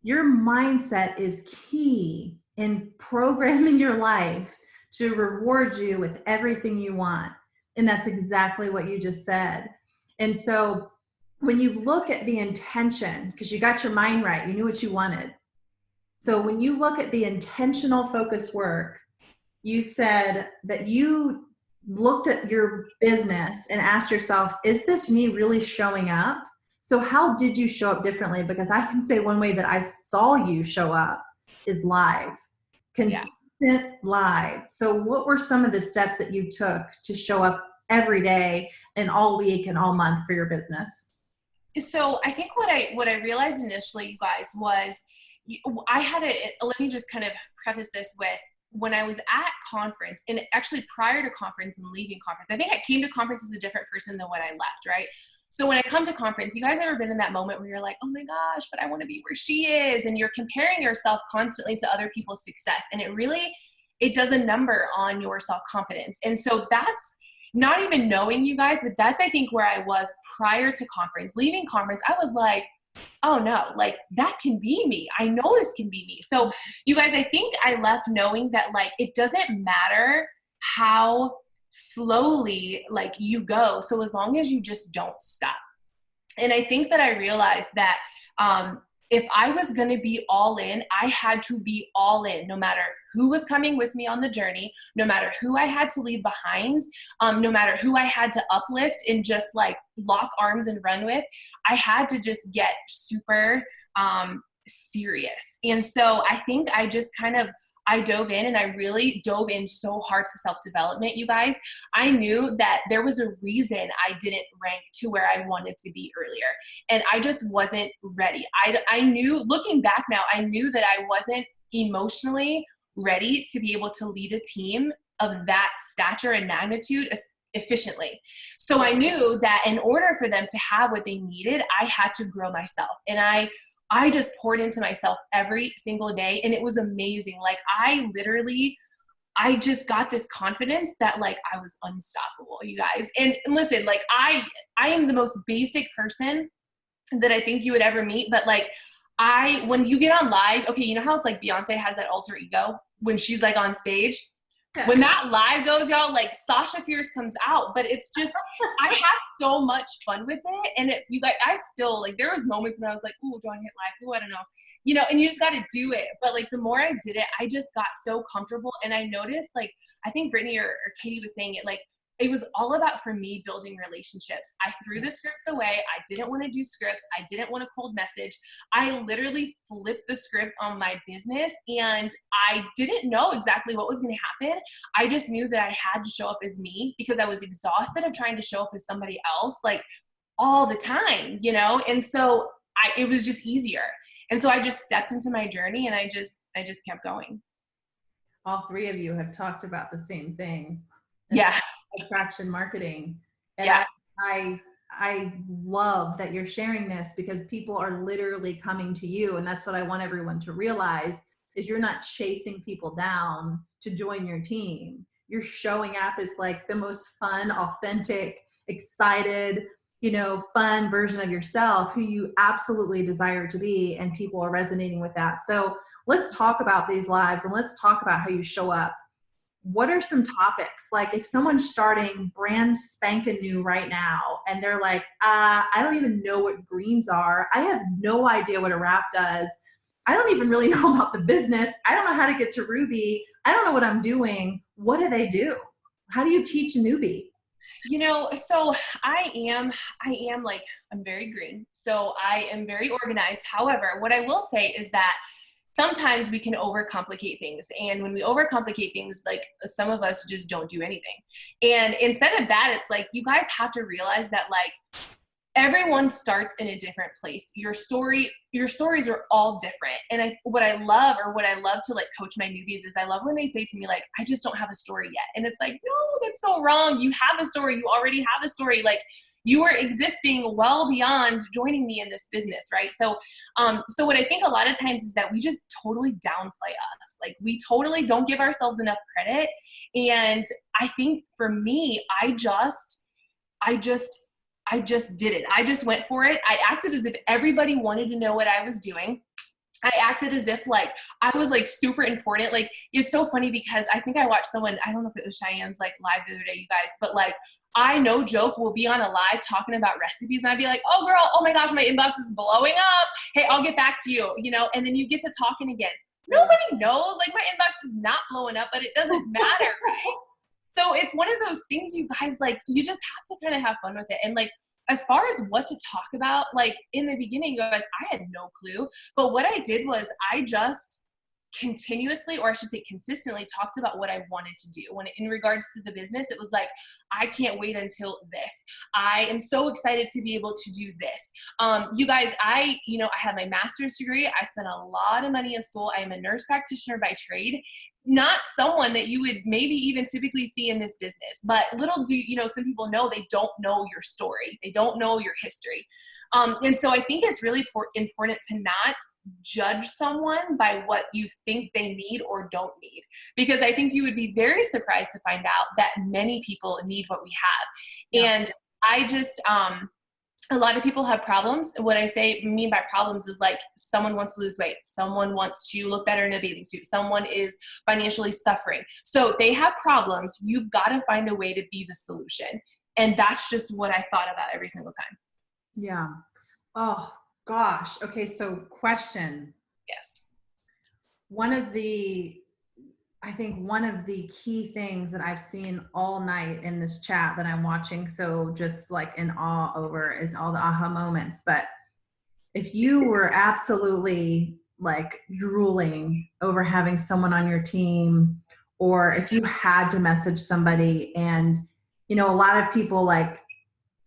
Your mindset is key in programming your life to reward you with everything you want. And that's exactly what you just said. And so when you look at the intention, because you got your mind right, you knew what you wanted. So when you look at the intentional focus work, you said that you looked at your business and asked yourself, is this me really showing up? So how did you show up differently? Because I can say one way that I saw you show up is live, consistent live. So what were some of the steps that you took to show up every day and all week and all month for your business? So I think what I realized initially, you guys, was I had let me just kind of preface this with, when I was at conference, and actually prior to conference and leaving conference, I think I came to conference as a different person than when I left, right? So when I come to conference, you guys ever been in that moment where you're like, oh my gosh, but I want to be where she is, and you're comparing yourself constantly to other people's success, and it does a number on your self-confidence. And so that's not even knowing, you guys, but that's, I think, where I was prior to conference. Leaving conference, I was like, oh no, like that can be me. I know this can be me. So you guys, I think I left knowing that like, it doesn't matter how slowly like you go. So as long as you just don't stop. And I think that I realized that, if I was going to be all in, I had to be all in, no matter who was coming with me on the journey, no matter who I had to leave behind, no matter who I had to uplift and just like lock arms and run with. I had to just get super serious. And so I think I just I dove in, and I really dove in so hard to self-development, you guys. I knew that there was a reason I didn't rank to where I wanted to be earlier. And I just wasn't ready. I knew, looking back now, I knew that I wasn't emotionally ready to be able to lead a team of that stature and magnitude efficiently. So I knew that in order for them to have what they needed, I had to grow myself. And I just poured into myself every single day, and it was amazing. Like I just got this confidence that like I was unstoppable, you guys. And listen, like I am the most basic person that I think you would ever meet, but like when you get on live, okay, you know how it's like Beyonce has that alter ego when she's like on stage? When that live goes, y'all, like Sasha Fierce comes out, but it's just, I have so much fun with it. And you guys, I still like, there was moments when I was like, ooh, do I hit live? Ooh, I don't know. And you just got to do it. But like, the more I did it, I just got so comfortable. And I noticed, like, I think Brittany or Katie was saying it, like, it was all about, for me, building relationships. I threw the scripts away. I didn't want to do scripts. I didn't want a cold message. I literally flipped the script on my business, and I didn't know exactly what was going to happen. I just knew that I had to show up as me, because I was exhausted of trying to show up as somebody else, like all the time, And so it was just easier. And so I just stepped into my journey, and I just I just kept going. All three of you have talked about the same thing. Yeah. Attraction marketing. And Yeah. I love that you're sharing this, because people are literally coming to you. And that's what I want everyone to realize, is you're not chasing people down to join your team. You're showing up as like the most fun, authentic, excited, fun version of yourself, who you absolutely desire to be. And people are resonating with that. So let's talk about these lives, and let's talk about how you show up. What are some topics? Like, if someone's starting brand spanking new right now and they're like, I don't even know what greens are. I have no idea what a wrap does. I don't even really know about the business. I don't know how to get to Ruby. I don't know what I'm doing. What do they do? How do you teach a newbie? So I am like, I'm very green. So I am very organized. However, what I will say is that sometimes we can overcomplicate things. And when we overcomplicate things, like, some of us just don't do anything. And instead of that, it's like, you guys have to realize that, like, everyone starts in a different place. Your stories are all different. And what I love to like coach my newbies is, I love when they say to me, like, I just don't have a story yet. And it's like, no, that's so wrong. You have a story. You already have a story. Like, you are existing well beyond joining me in this business, right? So what I think a lot of times is that we just totally downplay us. Like, we totally don't give ourselves enough credit. And I think for me, I just did it. I just went for it. I acted as if everybody wanted to know what I was doing. I acted as if, like, I was, like, super important. Like, it's so funny because I think I watched someone, I don't know if it was Cheyenne's, like, live the other day, you guys, but, like, I, no joke, will be on a live talking about recipes, and I'd be like, oh, girl, oh my gosh, my inbox is blowing up. Hey, I'll get back to you, and then you get to talking again. Nobody knows. Like, my inbox is not blowing up, but it doesn't matter, right? So it's one of those things, you guys, like, you just have to kind of have fun with it. And, like, as far as what to talk about, like, in the beginning, guys, I had no clue. But what I did was, I just continuously, or I should say consistently, talked about what I wanted to do. When in regards to the business, it was like, I can't wait until this. I am so excited to be able to do this. You guys, I have my master's degree. I spent a lot of money in school. I am a nurse practitioner by trade. Not someone that you would maybe even typically see in this business, but little do some people know, they don't know your story. They don't know your history. And so I think it's really important to not judge someone by what you think they need or don't need, because I think you would be very surprised to find out that many people need what we have. Yeah. And I just, a lot of people have problems. What I mean by problems is, like, someone wants to lose weight. Someone wants to look better in a bathing suit. Someone is financially suffering. So they have problems. You've got to find a way to be the solution. And that's just what I thought about every single time. Yeah. Oh, gosh. Okay. So question. Yes. I think one of the key things that I've seen all night in this chat that I'm watching, so just like in awe over, is all the aha moments. But if you were absolutely like drooling over having someone on your team, or if you had to message somebody, and, a lot of people, like,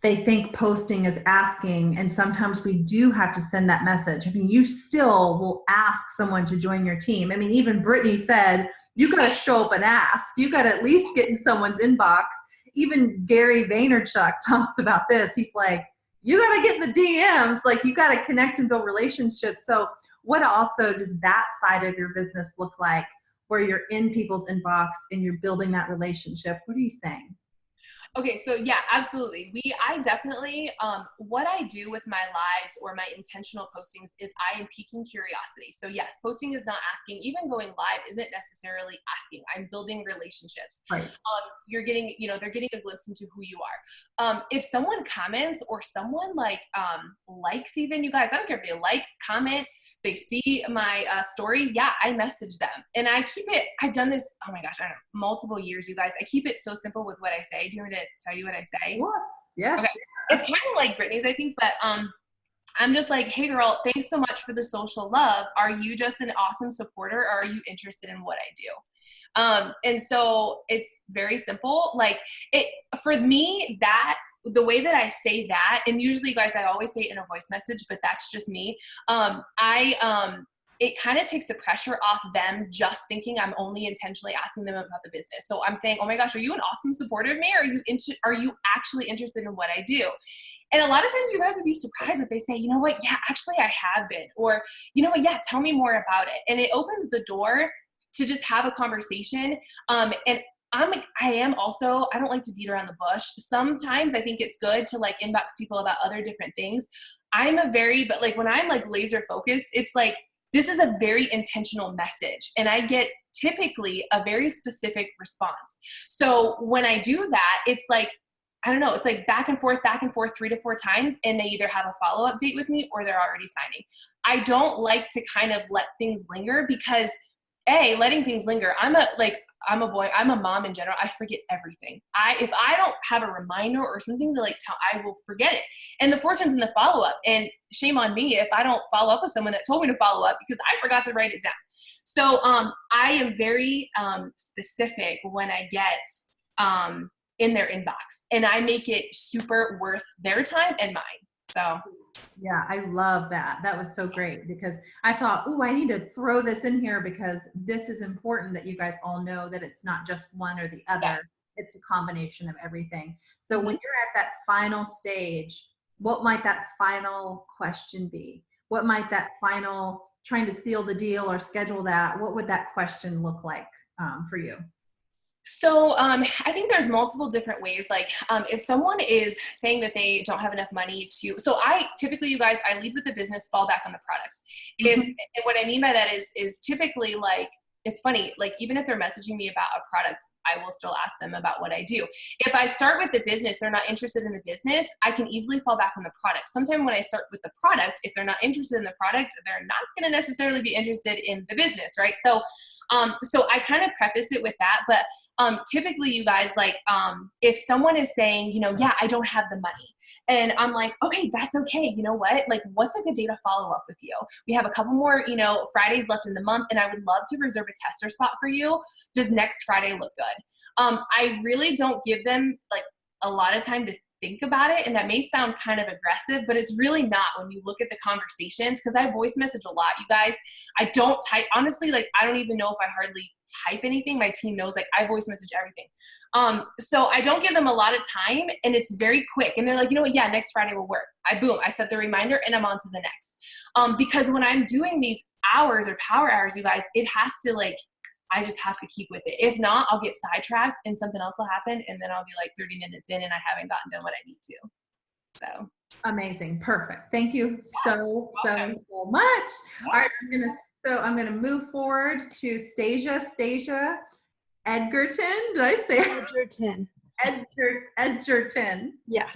they think posting is asking, and sometimes we do have to send that message. I mean, you still will ask someone to join your team. I mean, even Brittany said, you got to show up and ask. You got to at least get in someone's inbox. Even Gary Vaynerchuk talks about this. He's like, you got to get in the DMs. Like, you got to connect and build relationships. So what also does that side of your business look like, where you're in people's inbox and you're building that relationship? What are you saying? Okay, so yeah, absolutely. I definitely, what I do with my lives or my intentional postings is I am piquing curiosity. So yes, posting is not asking. Even going live isn't necessarily asking. I'm building relationships. Right. You're getting, they're getting a glimpse into who you are. If someone comments or someone likes, even, you guys, I don't care if they like, comment, they see my story, yeah, I message them. And I keep it, I've done this, oh my gosh, I don't know, multiple years, you guys. I keep it so simple with what I say. Do you want me to tell you what I say? Yes. Okay. It's kind of like Brittany's, I think, but I'm just like, hey girl, thanks so much for the social love. Are you just an awesome supporter, or are you interested in what I do? And so it's very simple. Like, for me, the way that I say that, and usually, you guys, I always say it in a voice message, but that's just me. it kind of takes the pressure off them just thinking I'm only intentionally asking them about the business. So I'm saying, oh my gosh, are you an awesome supporter of me? Are you actually interested in what I do? And a lot of times you guys would be surprised if they say, you know what? Yeah, actually I have been. Or, you know what? Yeah, tell me more about it. And it opens the door to just have a conversation. And I am also, I don't like to beat around the bush. Sometimes I think it's good to like inbox people about other different things. But like when I'm like laser focused, it's like, this is a very intentional message. And I get typically a very specific response. So when I do that, it's like, I don't know, it's like back and forth 3 to 4 times. And they either have a follow-up date with me or they're already signing. I don't like to kind of let things linger because letting things linger, I'm a mom in general. I forget everything. If I don't have a reminder or something to like tell, I will forget it. And the fortune's in the follow-up. And shame on me if I don't follow up with someone that told me to follow up because I forgot to write it down. So I am very specific when I get in their inbox, and I make it super worth their time and mine. So. Yeah, I love that. That was so great because I thought, I need to throw this in here because this is important that you guys all know that it's not just one or the other. Yes. It's a combination of everything. So when you're at that final stage, what might that final question be? What might that final trying to seal the deal or schedule that? What would that question look like for you? So I think there's multiple different ways. Like if someone is saying that they don't have enough money so I typically, you guys, I lead with the business, fall back on the products. And what I mean by that is typically like, it's funny, like even if they're messaging me about a product, I will still ask them about what I do. If I start with the business, they're not interested in the business, I can easily fall back on the product. Sometimes when I start with the product, if they're not interested in the product, they're not going to necessarily be interested in the business, right? So I kind of preface it with that, but typically you guys, like if someone is saying, yeah, I don't have the money. And I'm like, okay, that's okay. You know what? Like, what's a good day to follow up with you? We have a couple more, Fridays left in the month, and I would love to reserve a tester spot for you. Does next Friday look good? I really don't give them like a lot of time to think about it. And that may sound kind of aggressive, but it's really not when you look at the conversations, because I voice message a lot, you guys. I don't type, honestly, like I don't even know if I hardly type anything. My team knows, like I voice message everything. So I don't give them a lot of time, and it's very quick. And they're like, you know what? Yeah, next Friday will work. I set the reminder and I'm on to the next. Because when I'm doing these hours or power hours, you guys, it has to like, I just have to keep with it. If not, I'll get sidetracked and something else will happen. And then I'll be like 30 minutes in and I haven't gotten done what I need to. So. Amazing. Perfect. Thank you so much. All right. I'm going to move forward to Stasia Edgerton. Did I say Edgerton? Edgerton. Yeah.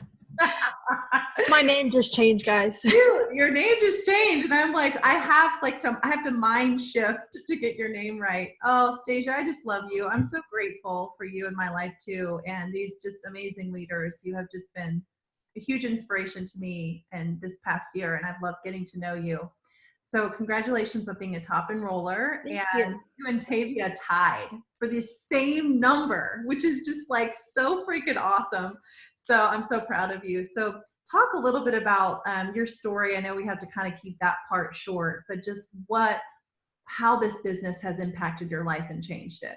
My name just changed, guys. Dude, your name just changed, and I'm like, I have to mind shift to get your name right. Oh, Stasia, I just love you. I'm so grateful for you in my life too, and these just amazing leaders. You have just been a huge inspiration to me in this past year, and I've loved getting to know you. So congratulations on being a top enroller. Thank and you. You and Tavia tied for the same number, which is just like so freaking awesome. So I'm so proud of you. So talk a little bit about your story. I know we have to kind of keep that part short, but just how this business has impacted your life and changed it.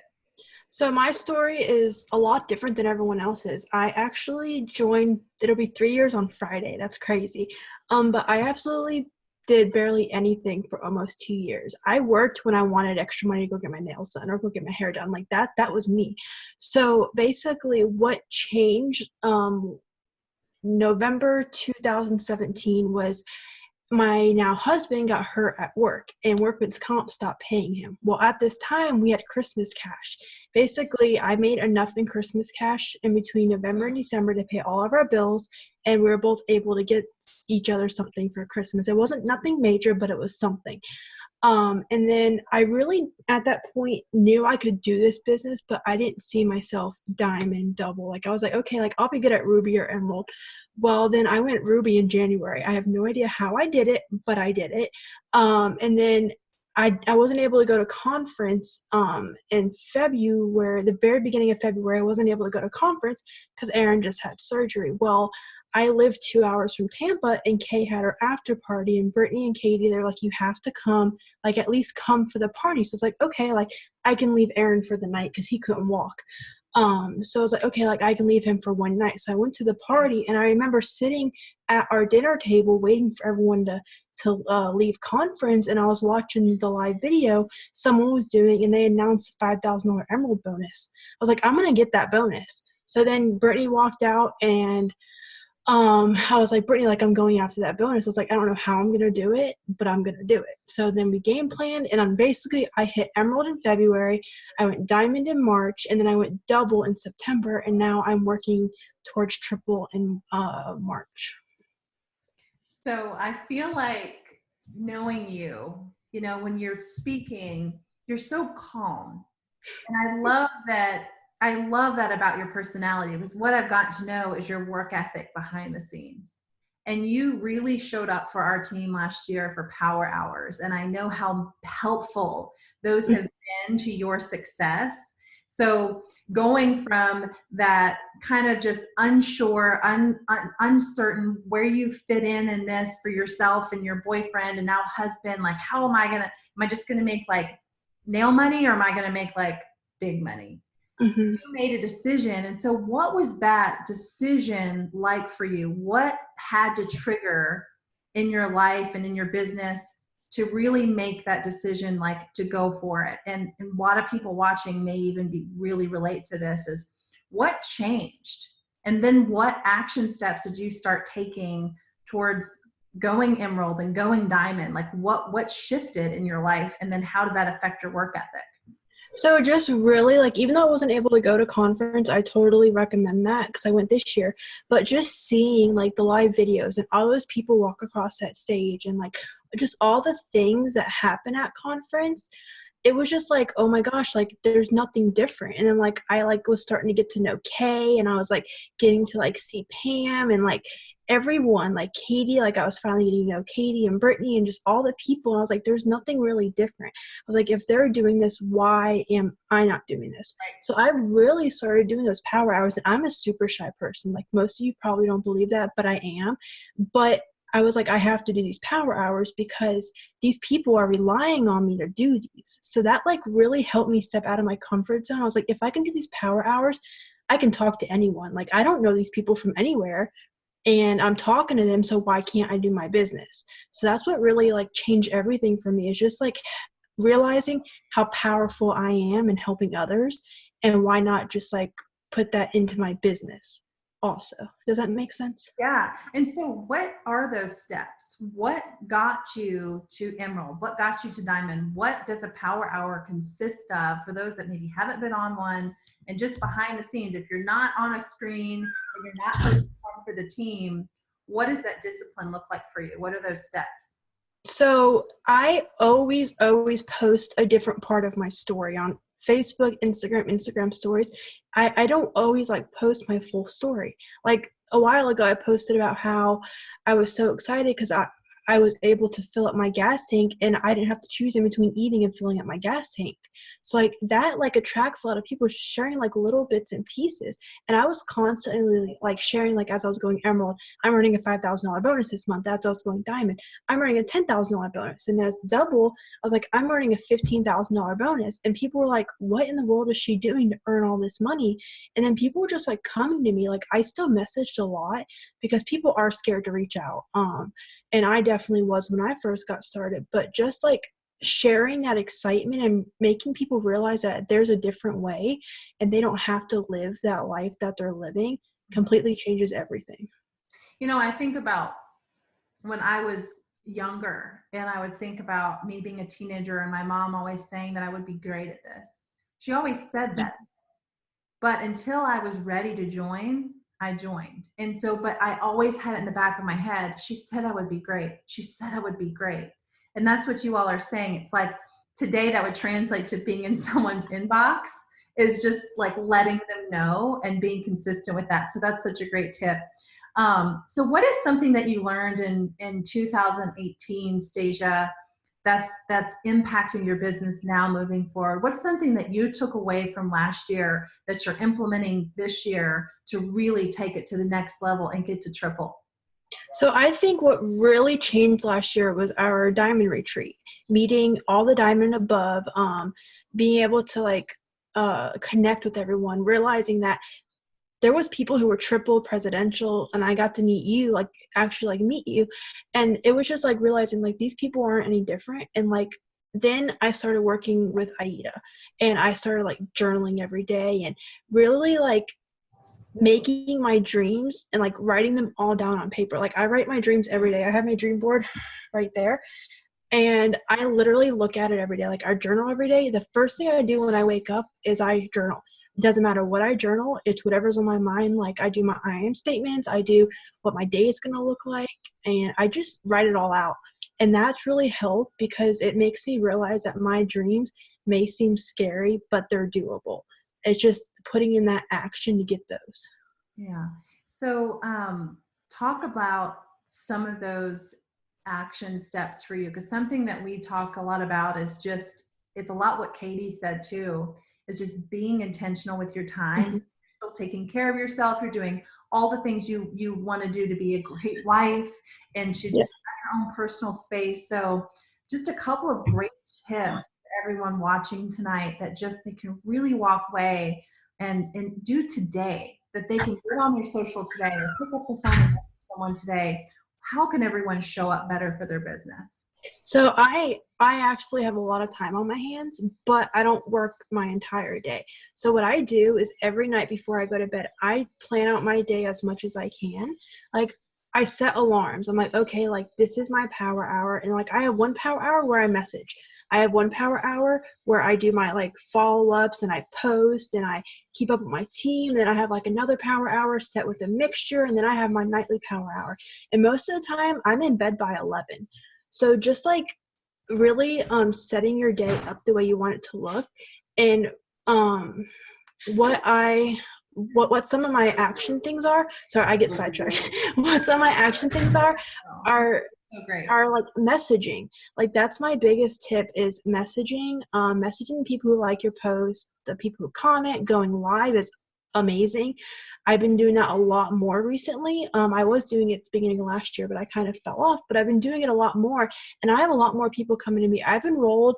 So my story is a lot different than everyone else's. I actually joined, it'll be 3 years on Friday. That's crazy. But I absolutely did barely anything for almost 2 years. I worked when I wanted extra money to go get my nails done or go get my hair done. Like that was me. So basically what changed November 2017 was my now husband got hurt at work and workman's comp stopped paying him. Well, at this time we had Christmas cash. Basically, I made enough in Christmas cash in between November and December to pay all of our bills, and we were both able to get each other something for Christmas. It wasn't nothing major, but it was something. And then I really, at that point, knew I could do this business, but I didn't see myself diamond double. Like I was like, okay, like I'll be good at Ruby or Emerald. Well, then I went Ruby in January. I have no idea how I did it, but I did it. And then I wasn't able to go to conference in February, the very beginning of February. I wasn't able to go to conference because Aaron just had surgery. Well, I live 2 hours from Tampa, and Kaye had her after party, and Brittany and Katie, they're like, you have to come, like at least come for the party. So it's like, okay, like I can leave Aaron for the night because he couldn't walk. So I was like, okay, like I can leave him for one night. So I went to the party, and I remember sitting at our dinner table waiting for everyone to leave conference, and I was watching the live video someone was doing, and they announced a $5,000 Emerald bonus. I was like, I'm gonna get that bonus. So then Brittany walked out, and I was like, Brittany, like I'm going after that bonus. I was like, I don't know how I'm gonna do it, but I'm gonna do it. So then we game planned, and I hit Emerald in February, I went Diamond in March, and then I went Double in September, and now I'm working towards Triple in March. So I feel like knowing you, you know, when you're speaking, you're so calm. And I love that about your personality, because what I've gotten to know is your work ethic behind the scenes. And you really showed up for our team last year for Power Hours. And I know how helpful those have been to your success. So going from that kind of just unsure, uncertain where you fit in this for yourself and your boyfriend and now husband, like am I just going to make like nail money, or am I going to make like big money? Mm-hmm. You made a decision. And so what was that decision like for you? What had to trigger in your life and in your business to really make that decision, like to go for it? And a lot of people watching may even really relate to this, is what changed? And then what action steps did you start taking towards going Emerald and going Diamond? Like what shifted in your life? And then how did that affect your work ethic? So just really, like, even though I wasn't able to go to conference, I totally recommend that because I went this year. But just seeing, like, the live videos and all those people walk across that stage and, like, just all the things that happen at conference, it was just like, oh my gosh, like, there's nothing different. And then, like, I, like, was starting to get to know Kaye, and I was, like, getting to, like, see Pam and, like, everyone, like Katie, like I was finally getting to know Katie and Brittany and just all the people. And I was like, there's nothing really different. I was like, if they're doing this, why am I not doing this? So I really started doing those power hours. And I'm a super shy person. Like most of you probably don't believe that, but I am. But I was like, I have to do these power hours because these people are relying on me to do these. So that like really helped me step out of my comfort zone. I was like, if I can do these power hours, I can talk to anyone. Like I don't know these people from anywhere, and I'm talking to them, so why can't I do my business? So that's what really like changed everything for me, is just like realizing how powerful I am and helping others, and why not just like put that into my business also. Does that make sense? Yeah. And so what are those steps? What got you to Emerald? What got you to Diamond? What does a power hour consist of for those that maybe haven't been on one? And just behind the scenes, if you're not on a screen or you're not posting for the team, what does that discipline look like for you? What are those steps? So I always post a different part of my story on Facebook, Instagram stories. I don't always like post my full story. Like a while ago, I posted about how I was so excited because I was able to fill up my gas tank, and I didn't have to choose in between eating and filling up my gas tank. So like that like attracts a lot of people, sharing like little bits and pieces. And I was constantly like sharing, like as I was going Emerald, I'm earning a $5,000 bonus this month. As I was going Diamond, I'm earning a $10,000 bonus. And as Double, I was like, I'm earning a $15,000 bonus. And people were like, what in the world is she doing to earn all this money? And then people were just like coming to me. Like I still messaged a lot because people are scared to reach out. And I definitely was when I first got started, but just like sharing that excitement and making people realize that there's a different way and they don't have to live that life that they're living completely changes everything. You know, I think about when I was younger, and I would think about me being a teenager and my mom always saying that I would be great at this. She always said that. But until I was ready to join, I joined. And so, but I always had it in the back of my head. She said I would be great. She said I would be great. And that's what you all are saying. It's like today that would translate to being in someone's inbox is just like letting them know and being consistent with that. So that's such a great tip. So what is something that you learned in 2018, Stasia, that's impacting your business now moving forward? What's something that you took away from last year that you're implementing this year to really take it to the next level and get to triple? So I think what really changed last year was our diamond retreat, meeting all the diamond above, being able to like connect with everyone, realizing that there was people who were triple presidential, and I got to meet you, like actually like meet you. And it was just like realizing like these people aren't any different. And like, then I started working with Aida, and I started like journaling every day and really like making my dreams and like writing them all down on paper. Like I write my dreams every day. I have my dream board right there. And I literally look at it every day. Like I journal every day. The first thing I do when I wake up is I journal. It doesn't matter what I journal. It's whatever's on my mind. Like I do my I am statements. I do what my day is going to look like. And I just write it all out. And that's really helped because it makes me realize that my dreams may seem scary, but they're doable. It's just putting in that action to get those. Yeah. So talk about some of those action steps for you, because something that we talk a lot about is just, it's a lot what Katie said too, is just being intentional with your time. Mm-hmm. So you're still taking care of yourself. You're doing all the things you want to do to be a great wife and to just have your own personal space. So just a couple of great tips for everyone watching tonight that just they can really walk away and do today, that they can get on their social today or pick up the phone and message someone today. How can everyone show up better for their business? So I actually have a lot of time on my hands, but I don't work my entire day. So what I do is every night before I go to bed, I plan out my day as much as I can. Like I set alarms. I'm like, okay, like this is my power hour. And like I have 1 power hour where I message. I have 1 power hour where I do my like follow-ups and I post and I keep up with my team. Then I have like another power hour set with a mixture. And then I have my nightly power hour. And most of the time I'm in bed by 11. So just like really setting your day up the way you want it to look. And what some of my action things are, sorry, I get sidetracked. What some of my action things are So great. are like messaging. Like that's my biggest tip is messaging. Messaging people who like your post, the people who comment, going live is amazing. I've been doing that a lot more recently. I was doing it at the beginning of last year, but I kind of fell off. But I've been doing it a lot more, and I have a lot more people coming to me. I've enrolled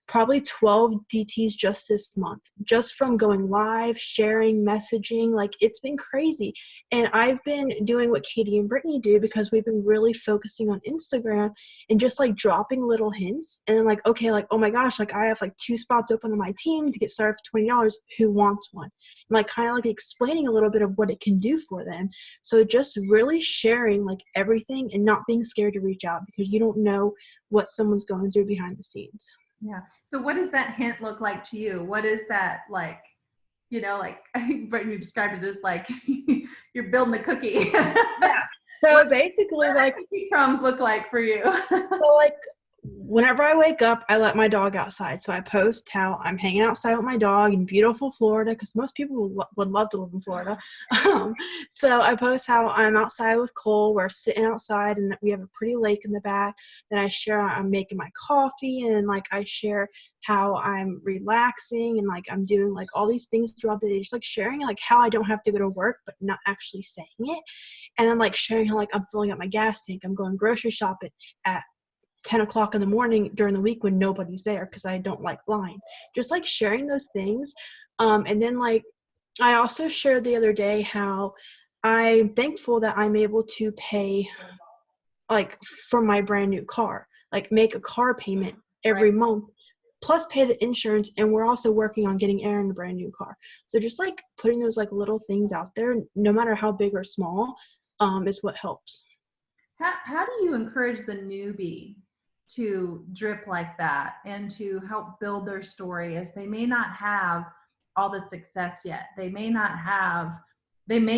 probably 12 DTs just this month, just from going live, sharing, messaging. Like it's been crazy. And I've been doing what Katie and Brittany do because we've been really focusing on Instagram and just like dropping little hints. And then like, okay, like, oh my gosh, like I have like 2 spots open on my team to get started for $20. Who wants one? And like kind of like explaining a little bit of what it can do for them. So just really sharing like everything and not being scared to reach out because you don't know what someone's going through behind the scenes. Yeah. So what does that hint look like to you? What is that like, you know, like I think Brittany described it as like you're building the cookie. Yeah. So basically like cookie crumbs look like for you. So like whenever I wake up, I let my dog outside. So I post how I'm hanging outside with my dog in beautiful Florida because most people would love to live in Florida. So I post how I'm outside with Cole. We're sitting outside and we have a pretty lake in the back. Then I share I'm making my coffee and like I share how I'm relaxing and like I'm doing like all these things throughout the day, just like sharing like how I don't have to go to work but not actually saying it. And then like sharing how like I'm filling up my gas tank. I'm going grocery shopping at 10 o'clock in the morning during the week when nobody's there because I don't like lying. Just like sharing those things. And then like I also shared the other day how I'm thankful that I'm able to pay like for my brand new car, like make a car payment every month plus pay the insurance. And we're also working on getting Aaron a brand new car. So just like putting those like little things out there, no matter how big or small, is what helps. How do you encourage the newbie to drip like that and to help build their story as they may not have all the success yet? They may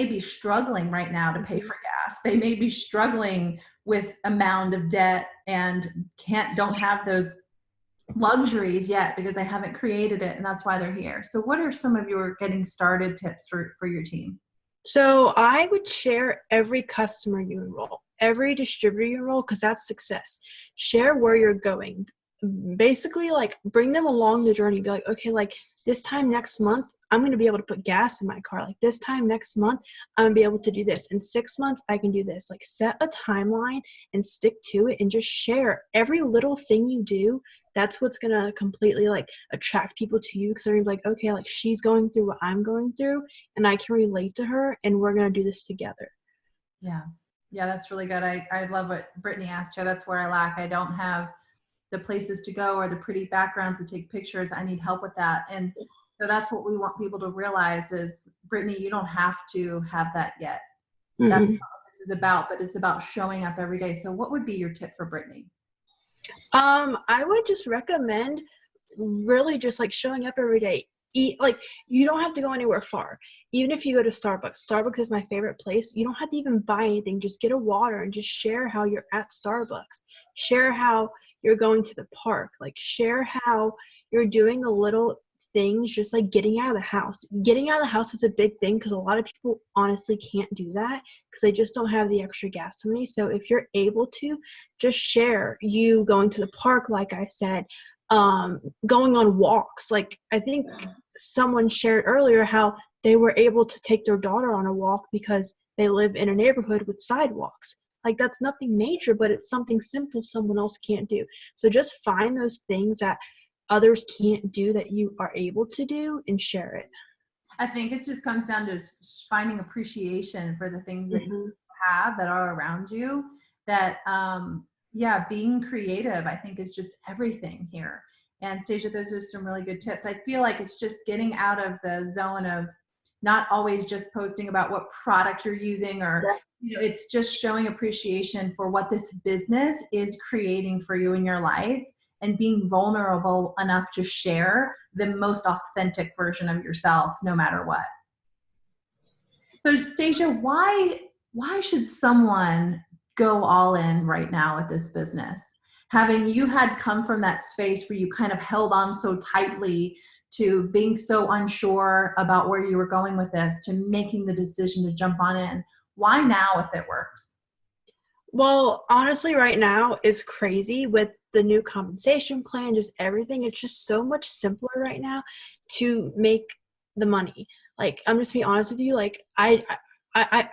be struggling right now to pay for gas. They may be struggling with a mound of debt and don't have those luxuries yet because they haven't created it, and that's why they're here. So what are some of your getting started tips for your team? So I would share every customer you enroll, every distributor you enroll, because that's success. Share where you're going. basically like bring them along the journey. Be like, okay, like this time next month, I'm going to be able to put gas in my car. Like this time next month, I'm going to be able to do this. In 6 months, I can do this. Like set a timeline and stick to it and just share every little thing you do. That's what's going to completely like attract people to you, because they're going to be like, okay, like she's going through what I'm going through and I can relate to her and we're going to do this together. Yeah. Yeah, that's really good. I love what Brittany asked her. That's where I lack. I don't have the places to go or the pretty backgrounds to take pictures. I need help with that. And so that's what we want people to realize is, Brittany, you don't have to have that yet. Mm-hmm. That's not what this is about, but it's about showing up every day. So what would be your tip for Brittany? I would just recommend really just like showing up every day. Eat, like you don't have to go anywhere far. Even if you go to Starbucks is my favorite place. You don't have to even buy anything. Just get a water and just share how you're at Starbucks. Share how you're going to the park. Like share how you're doing the little things, just like getting out of the house. Getting out of the house is a big thing because a lot of people honestly can't do that because they just don't have the extra gas money. So if you're able to, just share you going to the park, like I said, going on walks. Like I think someone shared earlier how they were able to take their daughter on a walk because they live in a neighborhood with sidewalks. Like that's nothing major, but it's something simple someone else can't do. So just find those things that others can't do that you are able to do and share it. I think it just comes down to finding appreciation for the things that you have that are around you. That, being creative, I think, is just everything here. And Stasia, those are some really good tips. I feel like it's just getting out of the zone of not always just posting about what product you're using or, it's just showing appreciation for what this business is creating for you in your life and being vulnerable enough to share the most authentic version of yourself, no matter what. So Stasia, why should someone go all in right now with this business? Having you had come from that space where you kind of held on so tightly to being so unsure about where you were going with this, to making the decision to jump on in. Why now if it works? Well, honestly, right now is crazy with the new compensation plan, just everything. It's just so much simpler right now to make the money. Like, I'm just being honest with you. Like, I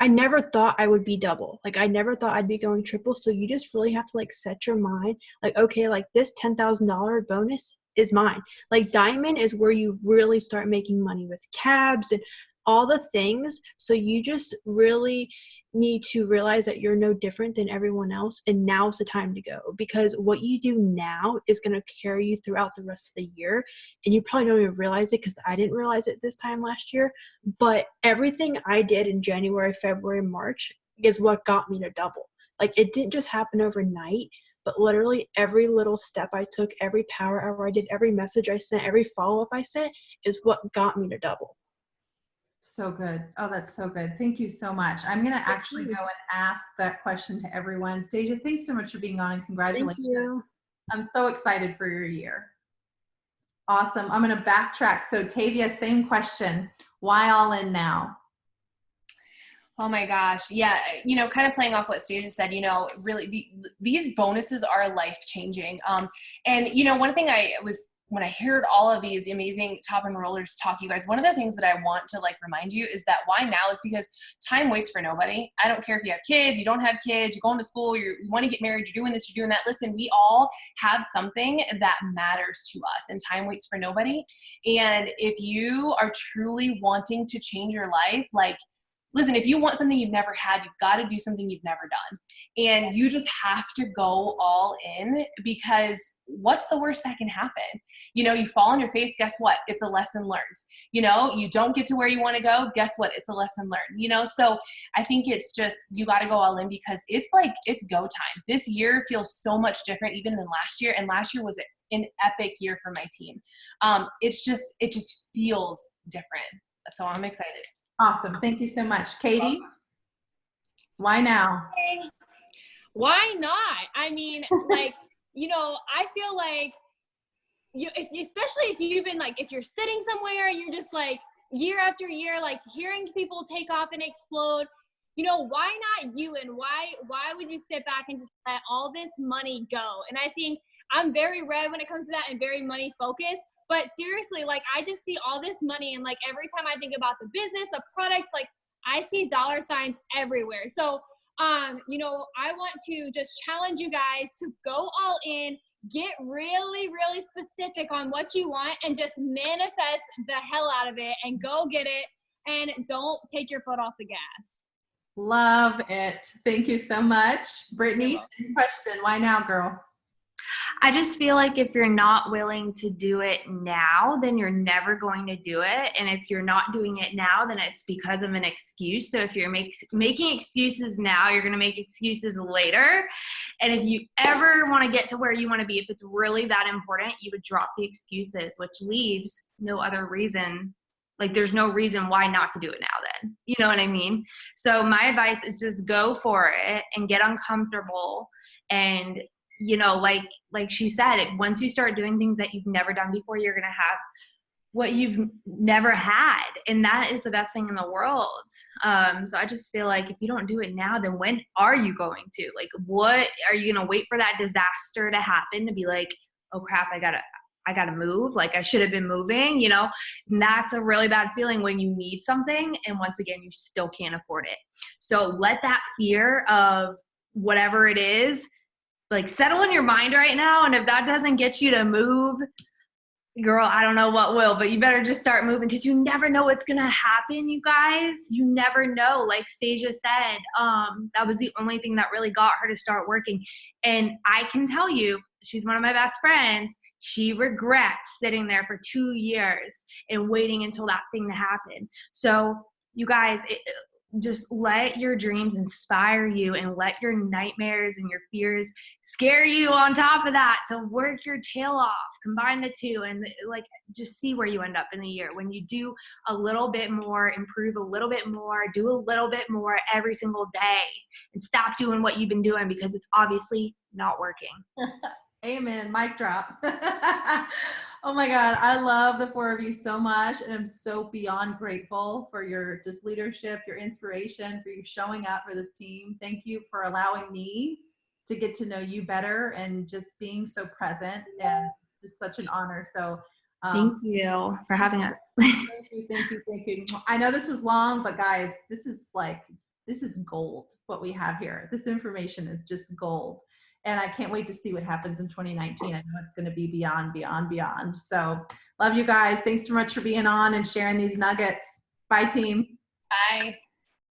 never thought I would be double. Like, I never thought I'd be going triple. So you just really have to like set your mind. Like, okay, like this $10,000 bonus is mine. Like diamond is where you really start making money with cabs and all the things. So you just really need to realize that you're no different than everyone else, and now's the time to go, because what you do now is going to carry you throughout the rest of the year. And you probably don't even realize it, because I didn't realize it this time last year, but everything I did in January, February, March is what got me to double. Like it didn't just happen overnight, but literally every little step I took, every power hour I did, every message I sent, every follow-up I sent is what got me to double. So good. Oh, that's so good. Thank you so much. I'm going to actually go and ask that question to everyone. Stasia, thanks so much for being on, and congratulations. Thank you. I'm so excited for your year. Awesome. I'm going to backtrack. So Tavia, same question. Why all in now? Oh my gosh. Yeah. Kind of playing off what Stasia said, really these bonuses are life-changing. And one thing when I heard all of these amazing top enrollers talk, you guys, one of the things that I want to remind you is that why now is because time waits for nobody. I don't care if you have kids, you don't have kids, you're going to school, you want to get married, you're doing this, you're doing that. Listen, we all have something that matters to us, and time waits for nobody. And if you are truly wanting to change your life, listen, if you want something you've never had, you've got to do something you've never done. And you just have to go all in, because what's the worst that can happen? You fall on your face, guess what? It's a lesson learned. You don't get to where you want to go, guess what? It's a lesson learned, So I think it's just, you got to go all in, because it's go time. This year feels so much different even than last year. And last year was an epic year for my team. It just feels different. So I'm excited. Awesome. Thank you so much. Katie, why now? Why not? I mean, I feel like especially if you've been if you're sitting somewhere, you're just year after year, hearing people take off and explode, why not you? And why would you sit back and just let all this money go? And I think I'm very red when it comes to that and very money focused. But seriously, like I just see all this money, and like every time I think about the business, the products, like I see dollar signs everywhere. So, you know, I want to just challenge you guys to go all in, get really, really specific on what you want, and just manifest the hell out of it and go get it. And don't take your foot off the gas. Love it. Thank you so much. Brittany, same question. Why now, girl? I just feel like if you're not willing to do it now, then you're never going to do it. And if you're not doing it now, then it's because of an excuse. So if you're making excuses now, you're going to make excuses later. And if you ever want to get to where you want to be, if it's really that important, you would drop the excuses, which leaves no other reason. Like there's no reason why not to do it now then. You know what I mean? So my advice is just go for it and get uncomfortable. And, you know, like she said, once you start doing things that you've never done before, you're going to have what you've never had. And that is the best thing in the world. So I just feel like if you don't do it now, then when are you going to? Like, what are you going to wait for that disaster to happen to be like, oh crap, I gotta move. Like I should have been moving, you know, and that's a really bad feeling when you need something. And once again, you still can't afford it. So let that fear of whatever it is, like settle in your mind right now. And if that doesn't get you to move, girl, I don't know what will, but you better just start moving because you never know what's going to happen, you guys. You never know. Like Stasia said, that was the only thing that really got her to start working. And I can tell you, she's one of my best friends. She regrets sitting there for 2 years and waiting until that thing to happen. So you guys, just let your dreams inspire you and let your nightmares and your fears scare you on top of that to work your tail off. Combine the two and like just see where you end up in the year. When you do a little bit more, improve a little bit more, do a little bit more every single day and stop doing what you've been doing because it's obviously not working. Amen. Mic drop. Oh my God. I love the four of you so much. And I'm so beyond grateful for your just leadership, your inspiration, for you showing up for this team. Thank you for allowing me to get to know you better and just being so present, and just such an honor. So thank you for having us. Thank you. I know this was long, but guys, this is gold, what we have here. This information is just gold. And I can't wait to see what happens in 2019. I know it's going to be beyond. So love you guys. Thanks so much for being on and sharing these nuggets. Bye, team. Bye.